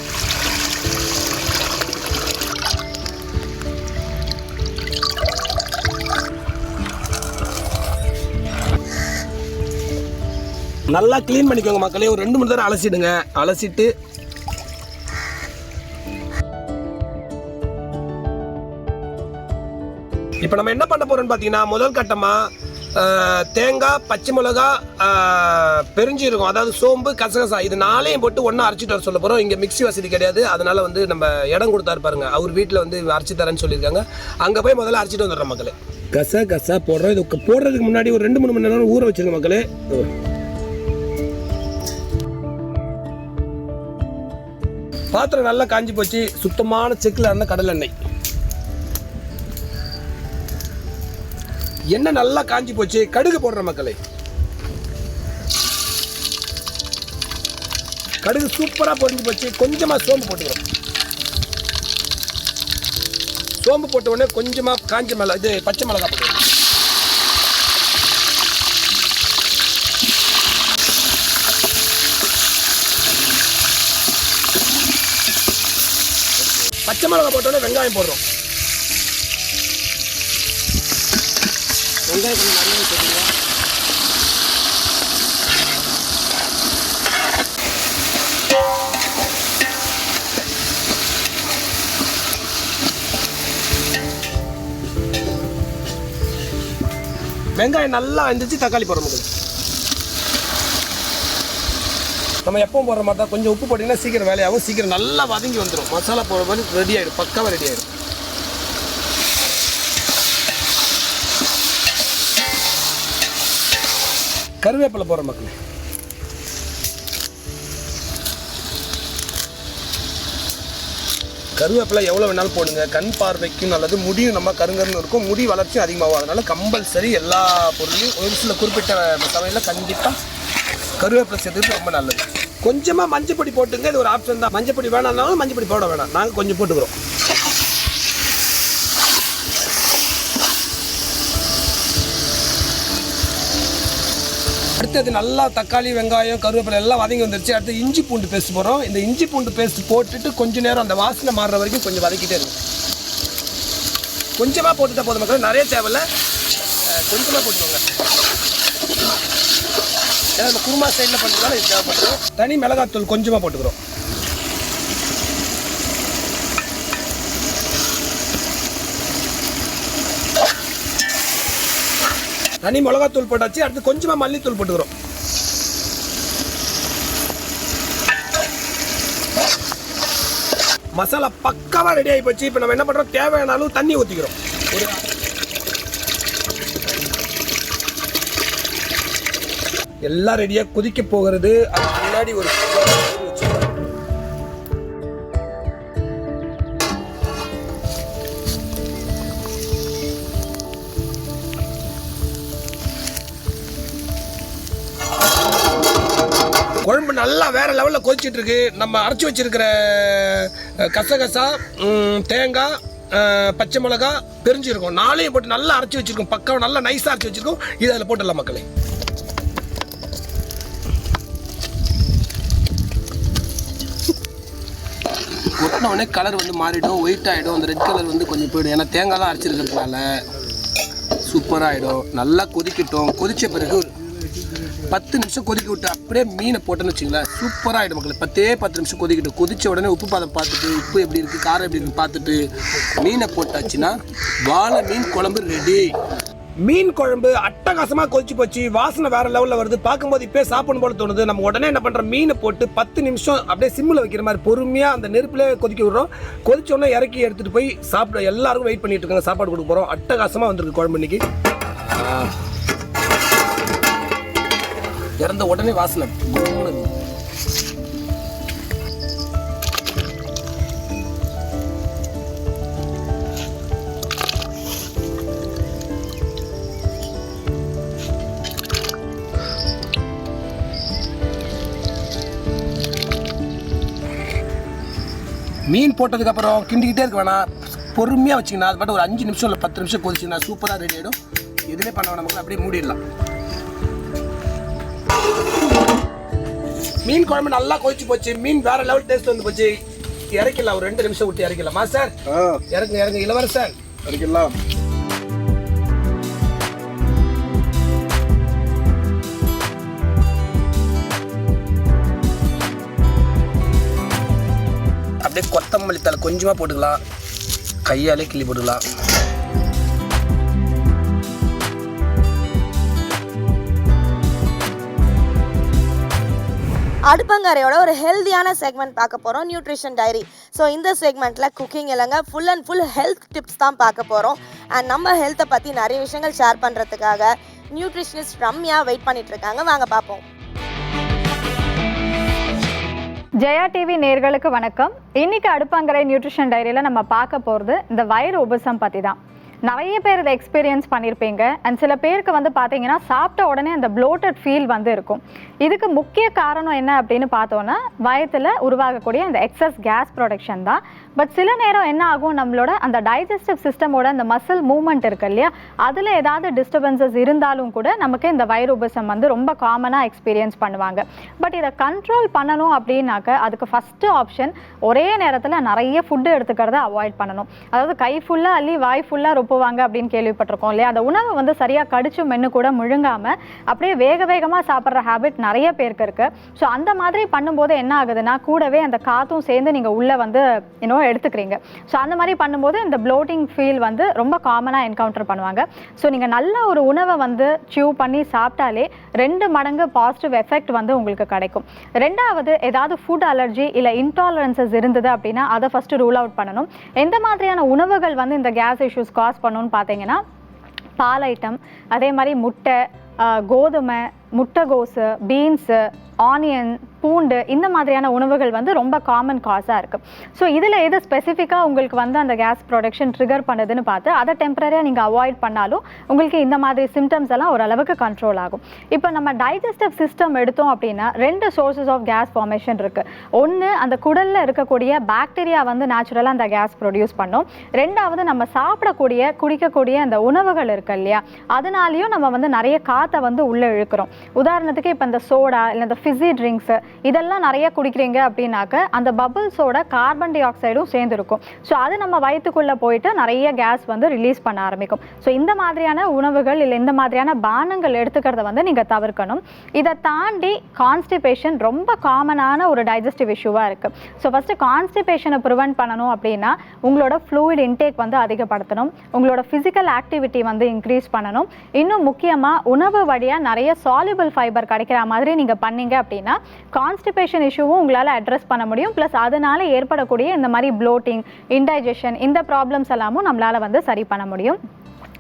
[SPEAKER 6] நல்லா க்ளீன் பண்ணிக்கோங்க மக்களே. ஒரு 2-3 தடவை அலசிடுங்க. அலசிட்டு இப்போ நம்ம என்ன பண்ண போறோம்னு பார்த்தீங்கன்னா, முதல் கட்டமா தேங்காய், பச்சை மிளகா, பெருஞ்சீரகம், அதாவது சோம்பு, கசகசா, இது 4ஐயும் போட்டு ஒன்றா அரைச்சிட்டு வர சொல்ல போகிறோம். இங்கே மிக்ஸி வசதி கிடையாது, அதனால வந்து நம்ம இடம் கொடுத்தாரு பாருங்க, அவர் வீட்டில் வந்து அரைச்சி தரேன்னு சொல்லியிருக்காங்க. அங்கே போய் முதல்ல அரைச்சிட்டு வந்துடுறோம் மக்களே. கசகசா போடுறோம். இது போடுறதுக்கு முன்னாடி ஒரு 2-3 மணி நேரம் ஊற வச்சிருங்க மக்களே. பாத்திரம் நல்லா காஞ்சி போச்சு. சுத்தமான செக்கில் இருந்த கடலெண்ணெய், எண்ணெய் நல்லா காஞ்சி போச்சு. கடுகு போடுற மக்களே. கடுகு சூப்பரா பொரிஞ்சு போச்சு. கொஞ்சமா சோம்பு போட்டுக்கிறோம். சோம்பு போட்ட உடனே கொஞ்சமா காஞ்ச இது பச்சை மிளகாய் போட்டுக்கிறோம். பச்சை மிளகாய் போட்ட உடனே வெங்காயம் போடுறோம். வெங்காயம் கொஞ்சம் நிறைய போட்டுருங்க. வெங்காயம் நல்லா வெந்துச்சு. தக்காளி போடுற மாதிரி நம்ம எப்பவும் போடுற மாதிரி தான். கொஞ்சம் உப்பு போட்டிங்கன்னா சீக்கிரம் வேலையாகும். சீக்கிரம் நல்லா வதங்கி வந்துடும். மசாலா போடுற மாதிரி ரெடி ஆகிடும். பக்காவாக ரெடி ஆகிடும். கருவேப்பிலை போடுற மக்களே. கருவேப்பிலை எவ்வளோ வேணாலும் போடுங்க. கண் பார்வைக்கும் நல்லது. முடியும் நம்ம கருங்கருன்னு இருக்கும். முடி வளர்ச்சியும் அதிகமாகும். அதனால கம்பல்சரி எல்லா பொருளையும் ஒரு சில குறிப்பிட்ட சமையலில் கண்டிப்பாக கருவேப்பிலை சேர்த்துக்கு ரொம்ப நல்லது. கொஞ்சமாக மஞ்சள் பொடி போட்டுங்க. இது ஒரு ஆப்ஷன் தான். மஞ்சள் பொடி வேணாம்னாலும் மஞ்சள் பொடி போட வேணாம். நாங்கள் கொஞ்சம் போட்டுக்கிறோம். அடுத்தது நல்லா தக்காளி, வெங்காயம், கருவேப்பிலை எல்லாம் வதங்கி வந்துருச்சு. அடுத்து இஞ்சி பூண்டு பேஸ்ட் போடுறோம். இந்த இஞ்சி பூண்டு பேஸ்ட் போட்டுட்டு கொஞ்ச நேரம் அந்த வாசனை மாறுற வரைக்கும் கொஞ்சம் வதக்கிட்டே இருக்கும். கொஞ்சமாக போட்டுட்டா போதும் மக்கள், நிறைய தேவையில்லை. கொஞ்சமாக போட்டுக்கோங்க. ஏன்னா இந்த குருமா சைடில் பண்ணுறதுனால இது தேவைப்படுறோம். தனி மிளகாத்தூள் கொஞ்சமாக போட்டுக்கிறோம். தனி மிளகாத்தூள் போட்டாச்சு. அடுத்து கொஞ்சமா மல்லித்தூள் போட்டுக்கிறோம். மசாலா பக்காவா ரெடி ஆகி போச்சு. இப்போ நம்ம என்ன பண்றோம், தேவையான அளவு தண்ணி ஊற்றிக்கிறோம். எல்லாம் ரெடியா கொதிக்க போகிறது. அதுக்கு முன்னாடி ஒரு குழம்பு நல்லா வேற லெவலில் கொதிச்சிட்டு இருக்கு. நம்ம அரைச்சி வச்சிருக்கிற கசகசா, தேங்காய், பச்சை மிளகா, பெருஞ்சீரகம் 4ஐயும் போட்டு நல்லா அரைச்சி வச்சிருக்கோம். பக்கம் நல்லா நைஸாக அரைச்சி வச்சிருக்கோம். இது அதில் போட்டுடலாம் மக்களே. கொட்டின உடனே கலர் வந்து மாறிடும், ஒயிட் ஆகிடும். அந்த ரெட் கலர் வந்து கொஞ்சம் போயிடும். ஏன்னா தேங்காய்லாம் அரைச்சிருக்கிறதுனால சூப்பராக ஆகிடும். நல்லா கொதிக்கட்டும். கொதித்த பிறகு 10 நிமிஷம் கொதிக்க விட்டு அப்படியே மீனை போட்டோன்னு வச்சுங்களேன், சூப்பராக ஆகிடும் மக்கள். 10 நிமிஷம் கொதிக்கட்டும். கொதித்த உடனே உப்பு பதம் பார்த்துட்டு, உப்பு எப்படி இருக்குது, காரம் எப்படி இருக்குன்னு பார்த்துட்டு மீனை போட்டாச்சுன்னா வாழை மீன் குழம்பு ரெடி. மீன் குழம்பு அட்டகாசமாக கொதிச்சு போச்சு. வாசனை வேற லெவலில் வருது. பார்க்கும்போது இப்போ சாப்பிடணும் போல தோணுது. நம்ம உடனே என்ன பண்ணுறோம், மீனை போட்டு 10 நிமிஷம் அப்படியே சிம்மில் வைக்கிற மாதிரி பொறுமையாக அந்த நெருப்பிலே கொதிக்க விடுறோம். கொதிச்ச உடனே இறக்கி எடுத்துகிட்டு போய் சாப்பிட எல்லாருக்கும் வெயிட் பண்ணிட்டு இருக்காங்க. சாப்பாடு கொடுக்க போகிறோம். அட்டகாசமாக வந்திருக்கு குழம்பு இன்னைக்கு. இறந்த உடனே வாசனை. மீன் போட்டதுக்கப்புறம் கிண்டிக்கிட்டே இருக்க வேணாம், பொறுமையாக வச்சிங்கன்னா அது மட்டும் ஒரு 5 நிமிஷம் இல்லை 10 நிமிஷம் கொதிச்சுன்னா சூப்பராக ரெடி ஆகிடும். எதுவுமே பண்ண வேணாம், அப்படியே மூடிடலாம். மீன் குழம்பு நல்லா கொதிச்சு போச்சு, மீன் வேற லெவல் டேஸ்ட் வந்து போச்சு. இறக்கலாம், ஒரு 2 நிமிஷம் விட்டு இறக்கலாமா சார்? இறங்க இளவரசர்,
[SPEAKER 7] இறக்கலாம்.
[SPEAKER 6] அப்படியே கொத்தமல்லி தலை கொஞ்சமாக போட்டுக்கலாம், கையாலே கிள்ளி போட்டுக்கலாம்.
[SPEAKER 1] அடுப்பங்கரையோட ஒரு ஹெல்த்தியான செக்மெண்ட் பார்க்க போகிறோம், நியூட்ரிஷன் டைரி. ஸோ இந்த செக்மெண்ட்டில் குக்கிங் இல்லைங்க, full and full health tips தான் பார்க்க போகிறோம். அண்ட் நம்ம ஹெல்த்தை பற்றி நிறைய விஷயங்கள் ஷேர் பண்ணுறதுக்காக நியூட்ரிஷனிஸ்ட் ரம்யா வெயிட் பண்ணிட்டு இருக்காங்க. வாங்க பார்ப்போம்.
[SPEAKER 8] ஜெயா டிவி நேயர்களுக்கு வணக்கம். இன்னைக்கு அடுப்பங்கரை நியூட்ரிஷன் டைரியில் நம்ம பார்க்க போகிறது இந்த வயிறு உபசம் பற்றி தான். நிறைய பேர் இதை எக்ஸ்பீரியன்ஸ் பண்ணியிருப்பீங்க. அண்ட் சில பேருக்கு வந்து பார்த்தீங்கன்னா சாப்பிட்ட உடனே அந்த ப்ளோட்டட் ஃபீல் வந்து இருக்கும். இதுக்கு முக்கிய காரணம் என்ன அப்படின்னு பார்த்தோன்னா வயத்தில் உருவாகக்கூடிய அந்த எக்ஸஸ் கேஸ் ப்ரொடக்ஷன் தான். பட் சில நேரம் என்ன ஆகும், நம்மளோட அந்த டைஜஸ்டிவ் சிஸ்டமோட அந்த மசில் மூவ்மெண்ட் இருக்கு இல்லையா, அதில் ஏதாவது டிஸ்டர்பன்சஸ் இருந்தாலும் கூட நமக்கு இந்த வயிறு உபசம் வந்து ரொம்ப காமனாக எக்ஸ்பீரியன்ஸ் பண்ணுவாங்க. பட் இதை கண்ட்ரோல் பண்ணணும் அப்படின்னாக்க அதுக்கு ஃபஸ்ட்டு ஆப்ஷன் ஒரே நேரத்தில் நிறைய ஃபுட்டு எடுத்துக்கிறத அவாய்ட் பண்ணணும். அதாவது கை ஃபுல்லாக அள்ளி வாய் ஃபுல்லாக ரொப்புவாங்க அப்படின்னு கேள்விப்பட்டிருக்கோம் இல்லையா. அந்த உணவை வந்து சரியாக கடிச்சு மென்று கூட முழுங்காமல் அப்படியே வேக வேகமாக சாப்பிட்ற ஹேபிட் நிறைய பேருக்கு இருக்குது. ஸோ அந்த மாதிரி பண்ணும்போது என்ன ஆகுதுன்னா கூடவே அந்த காற்றும் சேர்ந்து நீங்கள் உள்ளே வந்து எடுத்துக்கிறீங்க. ஸோ அந்த மாதிரி பண்ணும்போது இந்த ப்ளோட்டிங் ஃபீல் வந்து ரொம்ப காமனாக என்கவுண்டர் பண்ணுவாங்க. ஸோ நீங்கள் நல்ல ஒரு உணவை வந்து சியூ பண்ணி சாப்பிட்டாலே 2 மடங்கு பாசிட்டிவ் எஃபெக்ட் வந்து உங்களுக்கு கிடைக்கும். ரெண்டாவது, ஏதாவது ஃபுட் அலர்ஜி இல்லை இன்டாலரன்சஸ் இருந்தது அப்படின்னா அதை ஃபஸ்ட்டு ரூல் அவுட் பண்ணணும். எந்த மாதிரியான உணவுகள் வந்து இந்த கேஸ் இஷ்யூஸ் காஸ் பண்ணணும்னு பார்த்தீங்கன்னா பால் ஐட்டம், அதே மாதிரி முட்டை, கோதுமை, முட்டைகோஸு, பீன்ஸு, ஆனியன், பூண்டு, இந்த மாதிரியான உணவுகள் வந்து ரொம்ப காமன் காஸாக இருக்குது. ஸோ இதில் எது ஸ்பெசிஃபிக்காக உங்களுக்கு வந்து அந்த கேஸ் ப்ரொடக்ஷன் ட்ரிகர் பண்ணுதுன்னு பார்த்து அதை டெம்பரரியாக நீங்கள் அவாய்ட் பண்ணாலும் உங்களுக்கு இந்த மாதிரி சிம்டம்ஸ் எல்லாம் ஓரளவுக்கு கண்ட்ரோல் ஆகும். இப்போ நம்ம டைஜஸ்டிவ் சிஸ்டம் எடுத்தோம் அப்படின்னா 2 சோர்சஸ் ஆஃப் கேஸ் ஃபார்மேஷன் இருக்குது. ஒன்று, அந்த குடலில் இருக்கக்கூடிய பாக்டீரியா வந்து நேச்சுரலாக அந்த கேஸ் ப்ரொடியூஸ் பண்ணும். ரெண்டாவது, நம்ம சாப்பிடக்கூடிய குடிக்கக்கூடிய அந்த உணவுகள் இருக்கு இல்லையா, அதனாலையும் நம்ம வந்து நிறைய காற்றை வந்து உள்ளே இழுக்கிறோம். உதாரணத்துக்கு இப்போ இந்த சோடா இல்லை இந்த ஃபிஸி ட்ரிங்க்ஸு இதெல்லாம் நிறைய குடிக்கிறீங்க அப்படின்னாக்க அந்த பபிள்ஸோட கார்பன் டை ஆக்சைடும் சேர்ந்துருக்கும். ஸோ அது நம்ம வயிற்றுக்குள்ளே போயிட்டு நிறைய கேஸ் வந்து ரிலீஸ் பண்ண ஆரம்பிக்கும். ஸோ இந்த மாதிரியான உணவுகள் இல்லை இந்த மாதிரியான பானங்கள் எடுத்துக்கிறத வந்து நீங்கள் தவிர்க்கணும். இதை தாண்டி கான்ஸ்டிபேஷன் ரொம்ப காமனான ஒரு டைஜஸ்டிவ் இஷ்யூவாக இருக்குது. ஸோ ஃபஸ்ட்டு கான்ஸ்டிபேஷனை ப்ரிவென்ட் பண்ணணும் அப்படின்னா உங்களோட ஃப்ளூயிட் இன்டேக் வந்து அதிகப்படுத்தணும், உங்களோட ஃபிசிக்கல் ஆக்டிவிட்டி வந்து இன்க்ரீஸ் பண்ணணும். இன்னும் முக்கியமாக உணவு வழியாக நிறைய சால்யுபிள் ஃபைபர் கிடைக்கிற மாதிரி நீங்கள் பண்ணீங்க அப்படின்னா கான்ஸ்டிபேஷன் இஷ்யூவும் உங்களால் அட்ரஸ் பண்ண முடியும். ப்ளஸ் அதனால ஏற்படக்கூடிய இந்த மாதிரி ப்ளோட்டிங், இன்டைஜஷன், இந்த ப்ராப்ளம்ஸ் எல்லாமும் நம்மளால் வந்து சரி பண்ண முடியும்.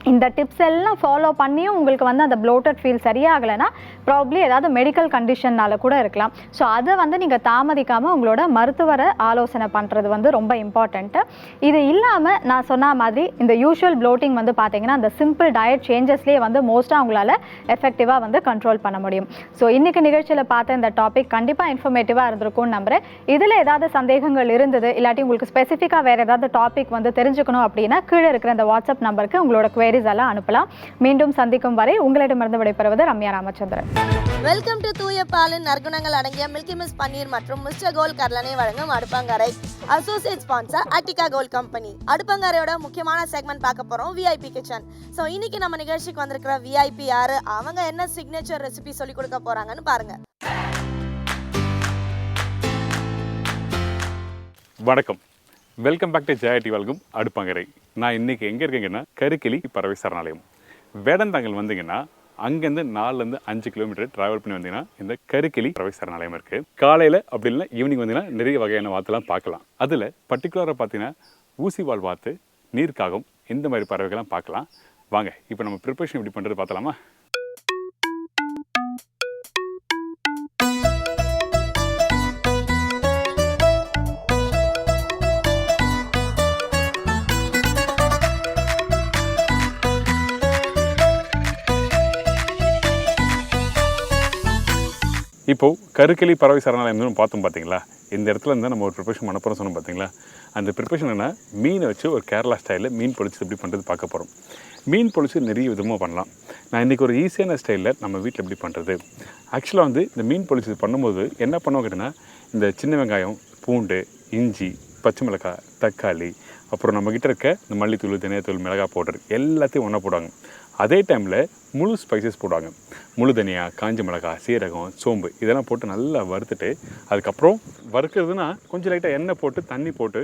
[SPEAKER 8] இந்த டிப்ஸ் எல்லாம் ஃபாலோ பண்ணியும் உங்களுக்கு வந்து அந்த ப்ளோட்டட் ஃபீல் சரியாகலைன்னா ப்ராப்ளி ஏதாவது மெடிக்கல் கண்டிஷன்னால கூட இருக்கலாம். ஸோ அதை வந்து நீங்கள் தாமதிக்காமல் உங்களோட மருத்துவரை ஆலோசனை பண்ணுறது வந்து ரொம்ப இம்பார்ட்டண்ட்டு. இது இல்லாமல் நான் சொன்ன மாதிரி இந்த யூஷுவல் ப்ளோட்டிங் வந்து பார்த்தீங்கன்னா அந்த சிம்பிள் டயட் சேஞ்சஸ்லேயே வந்து மோஸ்ட்டாக உங்களால் எஃபெக்டிவாக வந்து கண்ட்ரோல் பண்ண முடியும். ஸோ இன்றைக்கி நிகழ்ச்சியில் பார்த்த இந்த டாபிக் கண்டிப்பாக இன்ஃபர்மேட்டிவாக இருந்திருக்கும்னு நம்புகிறேன். இதில் ஏதாவது சந்தேகங்கள் இருந்தது இல்லாட்டி உங்களுக்கு ஸ்பெசிஃபிக்காக வேறு ஏதாவது டாபிக் வந்து தெரிஞ்சுக்கணும் அப்படின்னா கீழே இருக்கிற இந்த வாட்ஸ்அப் நம்பருக்கு உங்களோட எல்லாம் அனுப்பலாம். மீண்டும் சந்திக்கும் வரை உங்களிடமிருந்து விடைபெறுவது ரம்யா ராமச்சந்திரன்.
[SPEAKER 1] வெல்கம் டு தூய பாலின் நற்குணங்கள் அடங்கிய மில்கி மிஸ் பன்னீர் மற்றும் மிஸ்டர் கோல்ட் கடலனை வழங்கும் Aduppangarai. Associate sponsor Attica gold company. அடுப்பங்கரையோட முக்கியமான செக்மெண்ட் பார்க்க போறோம், விஐபி கிச்சன். ஸோ இன்னைக்கு நம்ம நிகழ்ச்சிக்கு வந்திருக்கிற விஐபி யாரு, அவங்க என்ன சிக்னேச்சர் ரெசிபி சொல்லி கொடுக்க போறாங்கன்னு பாருங்க.
[SPEAKER 9] வணக்கம், welcome back to Jaya TV வழங்கும் அடுப்பங்கரை. நான் இன்றைக்கி எங்கே இருக்கேங்கன்னா கருக்கிளி பறவை சரணாலயம். வேடந்தாங்கல் வந்தீங்கன்னா அங்கேருந்து 4லேருந்து 5 கிலோமீட்டர் ட்ராவல் பண்ணி வந்தீங்கன்னா இந்த கருக்கிளி பறவை சரணாலயம் இருக்குது. காலையில் அப்படி இல்லைன்னா ஈவினிங் வந்தீங்கன்னா நிறைய வகையான வாத்துலாம் பார்க்கலாம். அதில் பர்டிகுலராக பார்த்தீங்கன்னா ஊசிவால் வாத்து, நீர்க்காகம், இந்த மாதிரி பறவைகள்லாம் பார்க்கலாம். வாங்க இப்போ நம்ம ப்ரிப்பரேஷன் எப்படி பண்ணுறது பார்த்தலாமா? இப்போது கருக்கிளி பறவை சரணாலயம் பார்த்தோம் பார்த்தீங்களா, இந்த இடத்துல இருந்தால் நம்ம ஒரு ப்ரிப்பரேஷன் பண்ண போகிறோம் சொன்னோம் பார்த்தீங்களா. அந்த ப்ரிப்பரேஷன் என்ன, மீனை வச்சு ஒரு கேரளா ஸ்டைலில் மீன் பொரிச்சு எப்படி பண்ணுறது பார்க்க போகிறோம். மீன் பொரிச்சு நிறைய விதமாக பண்ணலாம். நான் இன்றைக்கி ஒரு ஈஸியான ஸ்டைலில் நம்ம வீட்டில் எப்படி பண்ணுறது. ஆக்சுவலாக வந்து இந்த மீன் பொரிச்சு பண்ணும்போது என்ன பண்ணுவோம் கேட்டிங்கன்னா, இந்த சின்ன வெங்காயம், பூண்டு, இஞ்சி, பச்சை மிளகாய், தக்காளி, அப்புறம் நம்மக்கிட்ட இருக்க இந்த மல்லித்தூள், தனியாத்தூள், மிளகாய் பவுடர் எல்லாத்தையும் ஒன்றா போடுவாங்க. அதே டைமில் முழு ஸ்பைசஸ் போடுவாங்க. முழு தனியா, காஞ்ச மிளகாய், சீரகம், சோம்பு இதெல்லாம் போட்டு நல்லா வறுத்துட்டு, அதுக்கப்புறம் வறுக்கிறதுனா கொஞ்சம் லைட்டாக எண்ணெய் போட்டு தண்ணி போட்டு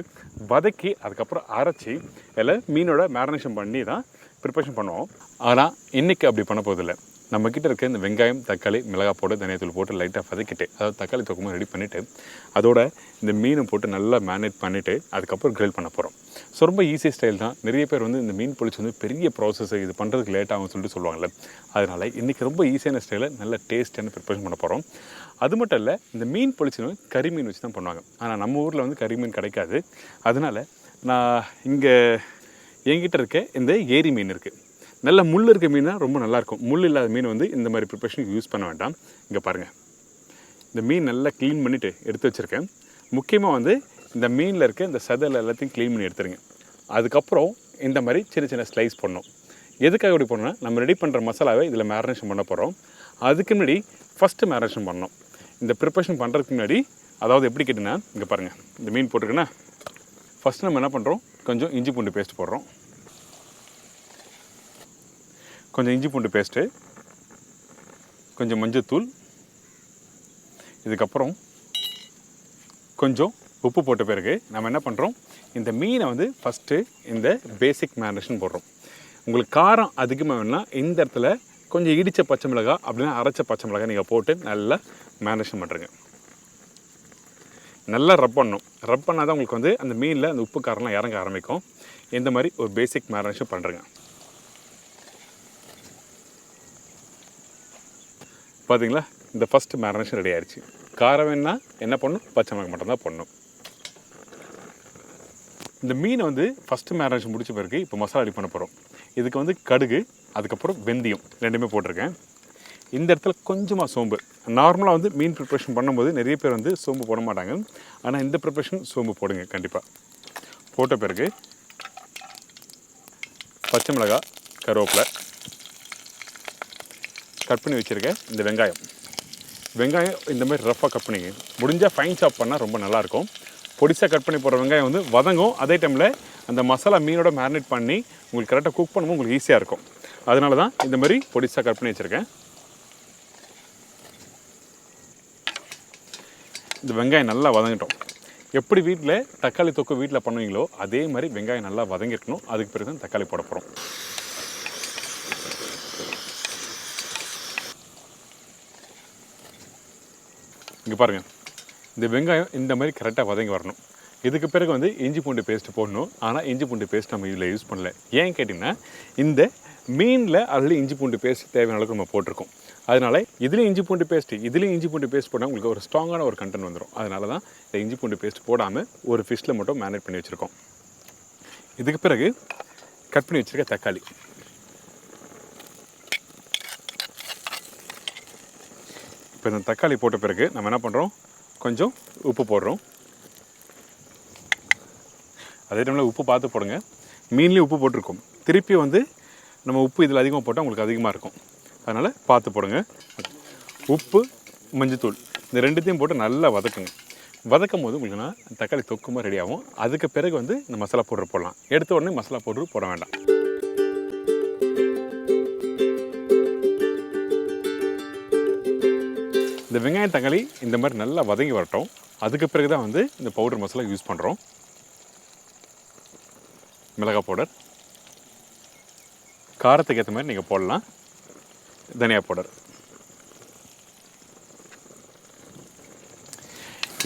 [SPEAKER 9] வதக்கி அதுக்கப்புறம் அரைச்சி எல்லாம் மீனோட மேரினேஷன் பண்ணி தான் ப்ரிப்பரேஷன் பண்ணுவோம். ஆனால் இன்றைக்கி அப்படி பண்ண போதில்லை. நம்மக்கிட்ட இருக்க இந்த வெங்காயம், தக்காளி, மிளகாய் போட்டு தனியாத்தூள் போட்டு லைட்டாக வதக்கிட்டு, அதாவது தக்காளி தொக்குமா ரெடி பண்ணிவிட்டு அதோட இந்த மீனை போட்டு நல்லா மேரினேட் பண்ணிவிட்டு அதுக்கப்புறம் கிரில் பண்ண போகிறோம். ஸோ ரொம்ப ஈஸி ஸ்டைல் தான். நிறைய பேர் வந்து இந்த மீன் பொரிச்சு வந்து பெரிய ப்ராசஸ், இது பண்ணுறதுக்கு லேட் ஆகும்னு சொல்லிட்டு சொல்லுவாங்கள்ல. அதனால் இன்றைக்கி ரொம்ப ஈஸியான ஸ்டைலில் நல்ல டேஸ்ட்டான ப்ரிப்பரேஷன் பண்ண போகிறோம். அது மட்டும் இல்லை, இந்த மீன் பொரிச்சு கறி மீன் வச்சு தான் பண்ணுவாங்க. ஆனால் நம்ம ஊரில் வந்து கறி மீன் கிடைக்காது. அதனால் நான் இங்கே என்கிட்ட இருக்க இந்த ஏரி மீன் இருக்குது. நல்ல முள் இருக்க மீன் தான் ரொம்ப நல்லாயிருக்கும். முள் இல்லாத மீன் வந்து இந்த மாதிரி ப்ரிப்பரேஷனுக்கு யூஸ் பண்ண வேண்டாம். இங்கே பாருங்கள், இந்த மீன் நல்லா க்ளீன் பண்ணிவிட்டு எடுத்து வச்சுருக்கேன். முக்கியமாக வந்து இந்த மீனில் இருக்க இந்த சதல் எல்லாத்தையும் க்ளீன் பண்ணி எடுத்துருங்க. அதுக்கப்புறம் இந்த மாதிரி சின்ன சின்ன ஸ்லைஸ் பண்ணணும். எதுக்காக இப்படி பண்ணோன்னா, நம்ம ரெடி பண்ணுற மசாலாவை இதில் மேரினேஷன் பண்ண போகிறோம். அதுக்கு முன்னாடி ஃபஸ்ட்டு மேரினேஷன் பண்ணணும். இந்த ப்ரிப்பரேஷன் பண்ணுறதுக்கு முன்னாடி, அதாவது எப்படி கேட்டிங்கன்னா, இங்கே பாருங்கள், இந்த மீன் போட்டிருக்குன்னா ஃபஸ்ட்டு நம்ம என்ன பண்ணுறோம், கொஞ்சம் இஞ்சி பூண்டு பேஸ்ட் போடுறோம். கொஞ்சம் இஞ்சி பூண்டு பேஸ்ட்டு, கொஞ்சம் மஞ்சத்தூள், இதுக்கப்புறம் கொஞ்சம் உப்பு போட்ட பிறகு நம்ம என்ன பண்ணுறோம், இந்த மீனை வந்து ஃபஸ்ட்டு இந்த பேசிக் மேரினேஷன் போடுறோம். உங்களுக்கு காரம் அதிகமாக வேணும்னா இந்த இடத்துல கொஞ்சம் இடித்த பச்சை மிளகாய் அப்படின்னா அரைச்ச பச்சை மிளகாய் நீங்கள் போட்டு நல்லா மேரினேஷன் பண்ணுறங்க. நல்லா ரப் பண்ணணும். ரப் பண்ணால் தான் உங்களுக்கு வந்து அந்த மீனில் அந்த உப்பு காரம்லாம் இறங்க ஆரம்பிக்கும். இந்த மாதிரி ஒரு பேசிக் மேரினேஷன் பண்ணுறங்க. பார்த்தீங்களா, இந்த ஃபஸ்ட்டு மேரினேஷன் ரெடி ஆயிடுச்சு. காரம் வேணுன்னா என்ன பண்ணணும், பச்சை மிளகாய் மட்டும்தான் பண்ணணும். இந்த மீனை வந்து ஃபஸ்ட்டு மேரினேஷன் முடிச்ச பிறகு இப்போ மசாலா ரெடி பண்ண போகிறோம். இதுக்கு வந்து கடுகு, அதுக்கப்புறம் வெந்தயம் ரெண்டுமே போட்டிருக்கேன். இந்த இடத்துல கொஞ்சமாக சோம்பு. நார்மலாக வந்து மீன் ப்ரிப்ரேஷன் பண்ணும்போது நிறைய பேர் வந்து சோம்பு போட மாட்டாங்க. ஆனால் இந்த ப்ரிப்ரேஷன் சோம்பு போடுங்க கண்டிப்பாக. போட்ட பிறகு பச்சை மிளகாய், கருவேப்பிலை, கட் பண்ணி வச்சுருக்கேன் இந்த வெங்காயம். வெங்காயம் இந்த மாதிரி ரஃப்பாக கட் பண்ணிங்க. முடிஞ்சால் ஃபைன் சாப் பண்ணால் ரொம்ப நல்லாயிருக்கும். பொடிசாக கட் பண்ணி போடுற வெங்காயம் வந்து வதங்கும். அதே டைமில் அந்த மசாலா மீனோட மேரினேட் பண்ணி உங்களுக்கு கரெக்டாக குக் பண்ணும்போது உங்களுக்கு ஈஸியாக இருக்கும். அதனால தான் இந்த மாதிரி பொடிசாக கட் பண்ணி வச்சுருக்கேன். இந்த வெங்காயம் நல்லா வதங்கட்டும். எப்படி வீட்டில் தக்காளி தொக்கு வீட்டில் பண்ணுவீங்களோ அதே மாதிரி வெங்காயம் நல்லா வதங்கிருக்கணும். அதுக்கு பிறகு தான் தக்காளி போட போகிறோம். இங்கே பாருங்கள், இந்த வெங்காயம் இந்த மாதிரி கரெக்டாக வதங்கி வரணும். இதுக்கு பிறகு வந்து இஞ்சி பூண்டு பேஸ்ட்டு போடணும். ஆனால் இஞ்சி பூண்டு பேஸ்ட் நம்ம இதில் யூஸ் பண்ணல. ஏன் கேட்டிங்கன்னா, இந்த மீனில் ஆல்ரெடி இஞ்சி பூண்டு பேஸ்ட் தேவையான அளவுக்கு நம்ம போட்டிருக்கோம். அதனால் இதுலேயும் இஞ்சி பூண்டு பேஸ்ட்டு, இதுலேயும் இஞ்சி பூண்டு பேஸ்ட் போட்டால் உங்களுக்கு ஒரு ஸ்ட்ராங்கான ஒரு கண்டென்ட் வந்துடும். அதனால தான் இந்த இஞ்சி பூண்டு பேஸ்ட் போடாமல் ஒரு ஃபிஷ்ஷில் மட்டும் மேரினேட் பண்ணி வச்சுருக்கோம். இதுக்கு பிறகு கட் பண்ணி வச்சுருக்க தக்காளி, இப்போ இந்த தக்காளி போட்ட பிறகு நம்ம என்ன பண்ணுறோம், கொஞ்சம் உப்பு போடுறோம். அதே டைமில் உப்பு பார்த்து போடுங்க. மீன்லேயும் உப்பு போட்டிருக்கோம். திருப்பி வந்து நம்ம உப்பு இதில் அதிகமாக போட்டால் உங்களுக்கு அதிகமாக இருக்கும். அதனால் பார்த்து போடுங்க. உப்பு, மஞ்சத்தூள் இந்த ரெண்டுத்தையும் போட்டு நல்லா வதக்குங்க. வதக்கும் போது உங்களுக்குன்னா தக்காளி தொக்குமா ரெடி ஆகும். அதுக்கு பிறகு வந்து இந்த மசாலா பவுடர் போடலாம். எடுத்த உடனே மசாலா பவுடர் போட வேண்டாம். இந்த வெங்காயம் தக்காளி இந்த மாதிரி நல்லா வதங்கி வரட்டும். அதுக்கு பிறகு தான் வந்து இந்த பவுடர் மசாலா யூஸ் பண்ணுறோம். மிளகாய் பவுடர், காரத்துக்கு ஏற்ற மாதிரி நீங்கள் போடலாம். தனியா பவுடர்.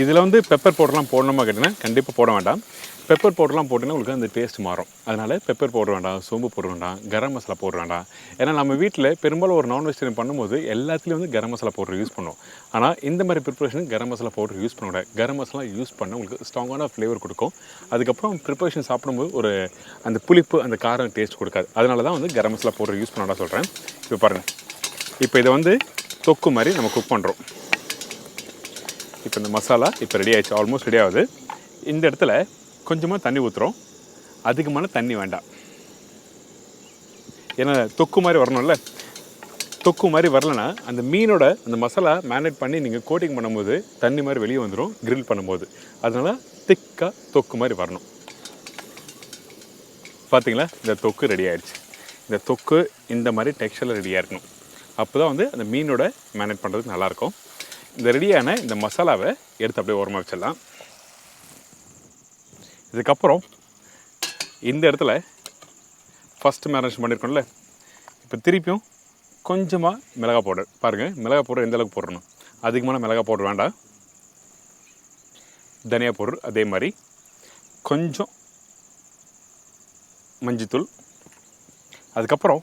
[SPEAKER 9] இதில் வந்து பெப்பர் பவுடர்லாம் போடணுமா கேட்டிங்கன்னா கண்டிப்பாக போட வேண்டாம். பெப்பர் பவுடர்லாம் போட்டிங்கன்னா உங்களுக்கு அந்த டேஸ்ட் மாறும். அதனால் பெப்பர் பவுடர் வேண்டாம், சோம்பு பவுடர் வேண்டாம், கரம் மசாலா பவுடர் வேண்டாம். ஏன்னா நம்ம வீட்டில் பெரும்பாலும் ஒரு நான் வெஜிடேரியன் பண்ணும்போது எல்லாத்துலேயும் வந்து கரம் மசாலா பவுடர் யூஸ் பண்ணுவோம். ஆனால் இந்த மாதிரி ப்ரிப்பரேஷனுக்கு கரம் மசாலா பவுடர் யூஸ் பண்ணக்கூடாது. கரம் மசாலா யூஸ் பண்ண உங்களுக்கு ஸ்ட்ராங்கான ஃப்ளேவர் கொடுக்கும். அதுக்கப்புறம் ப்ரிப்பரேஷன் சாப்பிடும்போது ஒரு அந்த புளிப்பு, அந்த காரம் டேஸ்ட் கொடுக்காது. அதனால தான் வந்து கரம் மசாலா பவுடர் யூஸ் பண்ண சொல்கிறேன். இப்போ பாருங்கள், இப்போ இதை வந்து தொக்கு மாதிரி நம்ம குக் பண்ணுறோம். இப்போ இந்த மசாலா இப்போ ரெடி ஆயிடுச்சு, ஆல்மோஸ்ட் ரெடி ஆகுது. இந்த இடத்துல கொஞ்சமாக தண்ணி ஊற்றுறோம், அதிகமான தண்ணி வேண்டாம். ஏன்னா தொக்கு மாதிரி வரணும்ல, தொக்கு மாதிரி வரலன்னா அந்த மீனோட அந்த மசாலா மேரினேட் பண்ணி நீங்கள் கோட்டிங் பண்ணும்போது தண்ணி மாதிரி வெளியே வந்துடும் கிரில் பண்ணும்போது. அதனால் திக்காக தொக்கு மாதிரி வரணும். பார்த்தீங்களா, இந்த தொக்கு ரெடி ஆகிடுச்சு. இந்த தொக்கு இந்த மாதிரி டெக்ஸ்சரில் ரெடியாக இருக்கணும். அப்போ தான் வந்து அந்த மீனோட மேரினேட் பண்ணுறதுக்கு நல்லாயிருக்கும். இந்த ரெடியான இந்த மசாலாவை எடுத்து அப்படியே ஓரமாக வச்சிடலாம். இதுக்கப்புறம் இந்த இடத்துல ஃபஸ்ட்டு மேரினேஷன் பண்ணியிருக்கோம்ல, இப்போ திருப்பியும் கொஞ்சமாக மிளகாய் பவுடர். பாருங்கள் மிளகாய் பவுடர் எந்த அளவுக்கு போடணும், அதிகமான மிளகாய் பவுடர் வேண்டாம். தனியா பவுடர் அதே மாதிரி, கொஞ்சம் மஞ்சத்தூள். அதுக்கப்புறம்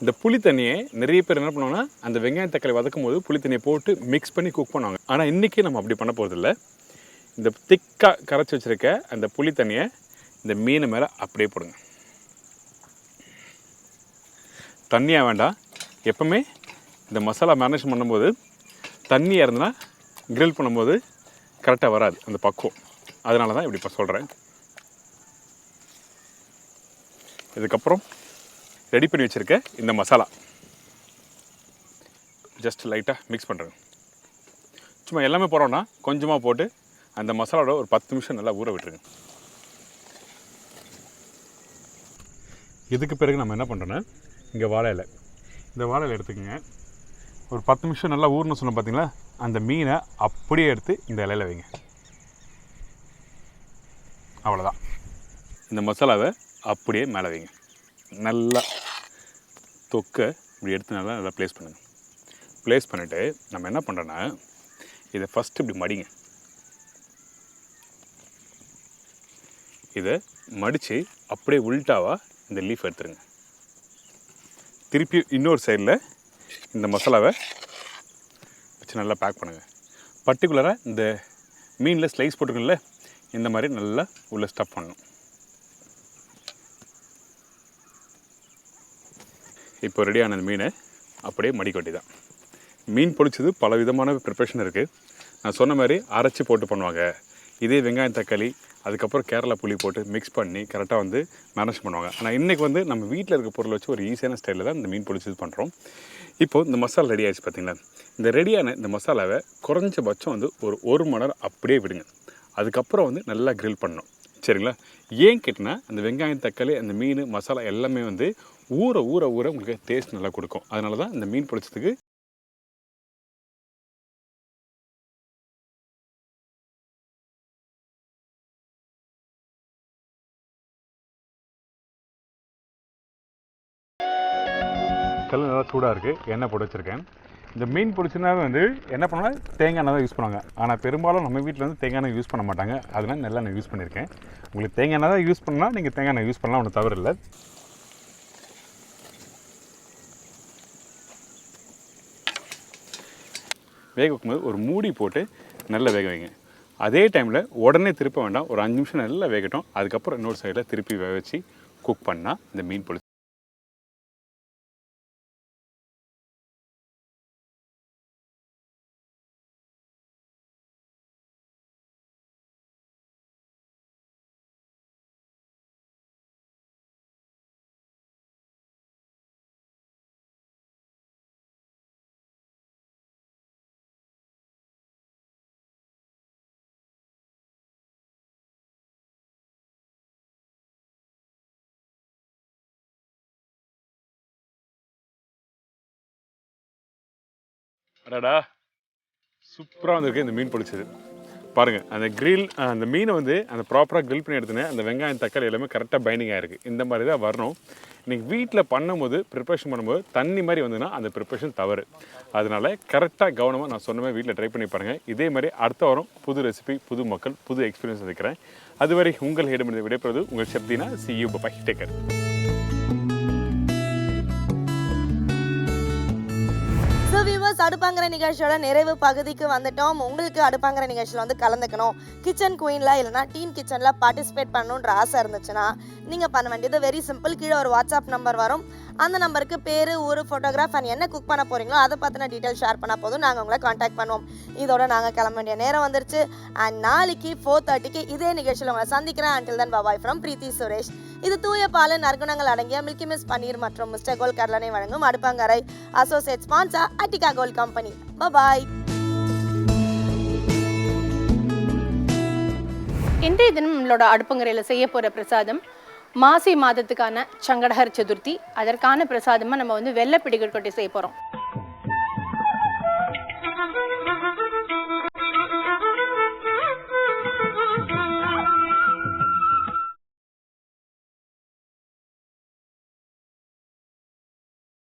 [SPEAKER 9] இந்த புளி தண்ணியை நிறைய பேர் என்ன பண்ணுவாங்கன்னா அந்த வெங்காயம் தக்காளி வதக்கும் போது புளி தண்ணியை போட்டு மிக்ஸ் பண்ணி குக் பண்ணுவாங்க. ஆனால் இன்றைக்கி நம்ம அப்படி பண்ண போகிறதில்ல. இந்த திக்காக கரைச்சி வச்சுருக்க அந்த புளி தண்ணியை இந்த மீன் மேலே அப்படியே போடுங்க. தண்ணியாக வேண்டாம். எப்போவுமே இந்த மசாலா மேரினேஷன் பண்ணும்போது தண்ணியாக இருந்ததுன்னா கிரில் பண்ணும்போது கரெக்டாக வராது அந்த பக்குவம். அதனால தான் இப்படி இப்போ சொல்கிறேன். இதுக்கப்புறம் ரெடி பண்ணி வச்சுருக்க இந்த மசாலா ஜஸ்ட் லைட்டாக மிக்ஸ் பண்ணுறேன். சும்மா எல்லாமே போகிறோன்னா கொஞ்சமாக போட்டு அந்த மசாலாவோட ஒரு 10 நிமிஷம் நல்லா ஊற விட்டுருங்க. இதுக்கு பிறகு நம்ம என்ன பண்ணுறோன்னா இங்கே வாழை இலை, இந்த வாழை இலை எடுத்துக்கோங்க. ஒரு 10 நிமிஷம் நல்லா ஊறணும் சொன்னோம் பார்த்தீங்களா, அந்த மீனை அப்படியே எடுத்து இந்த இலையில் வைங்க. அவ்வளோதான். இந்த மசாலாவை அப்படியே மேலே வைங்க. நல்லா தொக்கை இப்படி எடுத்து நல்லா ப்ளேஸ் பண்ணுங்கள். ப்ளேஸ் பண்ணிவிட்டு நம்ம என்ன பண்ணுறோன்னா இதை ஃபஸ்ட்டு இப்படி மடிங்க. இதை மடித்து அப்படியே உல்ட்டாவாக இந்த லீஃப் எடுத்துருங்க. திருப்பி இன்னொரு சைடில் இந்த மசாலாவை வச்சு நல்லா பேக் பண்ணுங்கள். பர்டிகுலராக இந்த மீனில் ஸ்லைஸ் போட்டுக்கல, இந்த மாதிரி நல்லா உள்ளே ஸ்டஃப் பண்ணணும். இப்போ ரெடியான அந்த மீனை அப்படியே மடிக்கொட்டி தான். மீன் பொரிச்சது பல விதமான ப்ரிப்ரேஷன் இருக்குது. நான் சொன்ன மாதிரி அரைச்சி போட்டு பண்ணுவாங்க. இதே வெங்காயம் தக்காளி அதுக்கப்புறம் கேரளா புளி போட்டு மிக்ஸ் பண்ணி கரெக்டாக வந்து மேனேஜ் பண்ணுவாங்க. ஆனால் இன்றைக்கி வந்து நம்ம வீட்டில் இருக்க பொருளை வச்சு ஒரு ஈஸியான ஸ்டைலில் தான் இந்த மீன் பொரிச்சது பண்ணுறோம். இப்போது இந்த மசாலா ரெடி ஆகிடுச்சு பார்த்தீங்களா. இந்த ரெடியான இந்த மசாலாவை குறைஞ்சபட்சம் வந்து ஒரு மணி நேரம் அப்படியே விடுங்க. அதுக்கப்புறம் வந்து நல்லா கிரில் பண்ணணும். சரிங்களா? ஏன் கேட்டினா அந்த வெங்காயம் தக்காளி அந்த மீன் மசாலா எல்லாமே வந்து ஊற ஊற ஊற உங்களுக்கு டேஸ்ட் நல்லா கொடுக்கும். அதனால தான் இந்த மீன் பொரிச்சதுக்கு கல் நல்லா சூடாக இருக்குது. எண்ணெய் போட்டு வச்சுருக்கேன். இந்த மீன் பொரிச்சுனாவே வந்து என்ன பண்ணுவாங்க, தேங்காய் எண்ணெய் தான் யூஸ் பண்ணுவாங்க. ஆனால் பெரும்பாலும் நம்ம வீட்டில் வந்து தேங்காய் எண்ணெய் யூஸ் பண்ண மாட்டாங்க. அதனால் நல்லெண்ணெய் யூஸ் பண்ணியிருக்கேன். உங்களுக்கு தேங்காய் எண்ணெய் தான் யூஸ் பண்ணால் நீங்கள் தேங்காய் எண்ணெய் யூஸ் பண்ணலாம், ஒன்றும் தவறு இல்லை. வேக வைக்கும்போது ஒரு மூடி போட்டு நல்லா வேக வைங்க. அதே டைமில் உடனே திருப்ப வேண்டாம். ஒரு 5 நிமிஷம் நல்லா வேகட்டும். அதுக்கப்புறம் இன்னொரு சைடில் திருப்பி வேக வச்சு குக் பண்ணால் இந்த மீன் பொரிச்சு அடடா சூப்பராக வந்திருக்கு இந்த மீன் பொரிச்சது. பாருங்கள், அந்த கிரில் அந்த மீனை வந்து அந்த ப்ராப்பராக கிரில் பண்ணி எடுத்துனேன். அந்த வெங்காயம் தக்காளி எல்லாமே கரெக்டாக பைண்டிங் ஆகிருக்கு. இந்த மாதிரி தான் வரணும். நீங்கள் வீட்டில் பண்ணும்போது ப்ரிப்ரேஷன் பண்ணும்போது தண்ணி மாதிரி வந்ததுன்னா அந்த ப்ரிப்ரேஷன் தவறு. அதனால் கரெக்டாக கவனமாக நான் சொன்ன மாதிரி வீட்டில் ட்ரை பண்ணி பாருங்கள். இதே மாதிரி அடுத்த வாரம் புது ரெசிபி, புது மக்கள், புது எக்ஸ்பீரியன்ஸ் இருக்கிறேன். அதுவரை உங்கள் இடமிருந்து விடைபெறுவது உங்கள் Shabdina. See you, bye, take care.
[SPEAKER 1] So viewers, அடுப்பாங்கிற நிகழ்ச்சியோட நிறைவு பகுதிக்கு வந்துட்டோம். உங்களுக்கு அடுப்பாங்கிற நிகழ்ச்சியில் வந்து கலந்துக்கணும், கிச்சன் குயினில் இல்லைனா டீன் கிச்சனில் பார்ட்டிசிபேட் பண்ணணுன்ற ஆசை இருந்துச்சுன்னா நீங்கள் பண்ண வேண்டியது வெரி சிம்பிள். கீழே ஒரு வாட்ஸ்அப் நம்பர் வரும். அந்த நம்பருக்கு பேர், ஊர், ஃபோட்டோகிராஃப் அண்ட் என்ன குக் பண்ண போகிறீங்களோ அதை பற்றின டீட்டெயில் ஷேர் பண்ணால் போதும், நாங்கள் உங்களை காண்டாக்ட் பண்ணுவோம். இதோட நாங்கள் கிளம்ப வேண்டிய நேரம் வந்துருச்சு. அண்ட் நாளைக்கு 4:30க்கு இதே நிகழ்ச்சியில் உங்களை சந்திக்கிறேன். until then bye bye from பிரீத்தி சுரேஷ். இது தூய பால் நற்குணங்கள் அடங்கிய மில்கி மிஸ் பன்னீர் மற்றும் மிஸ்டர் கோல்ட் கடலனை வழங்கும் Aduppangarai. Associate sponsor Attica gold company. Bye.
[SPEAKER 7] இன்றைய தினம் நம்மளோட அடுப்பங்கரையில் செய்ய போகிற பிரசாதம் மாசி மாதத்துக்கான சங்கடஹர சதுர்த்தி. அதற்கான பிரசாதமாக நம்ம வந்து வெள்ளை பிடிக்கல் கொட்டி செய்ய போகிறோம்.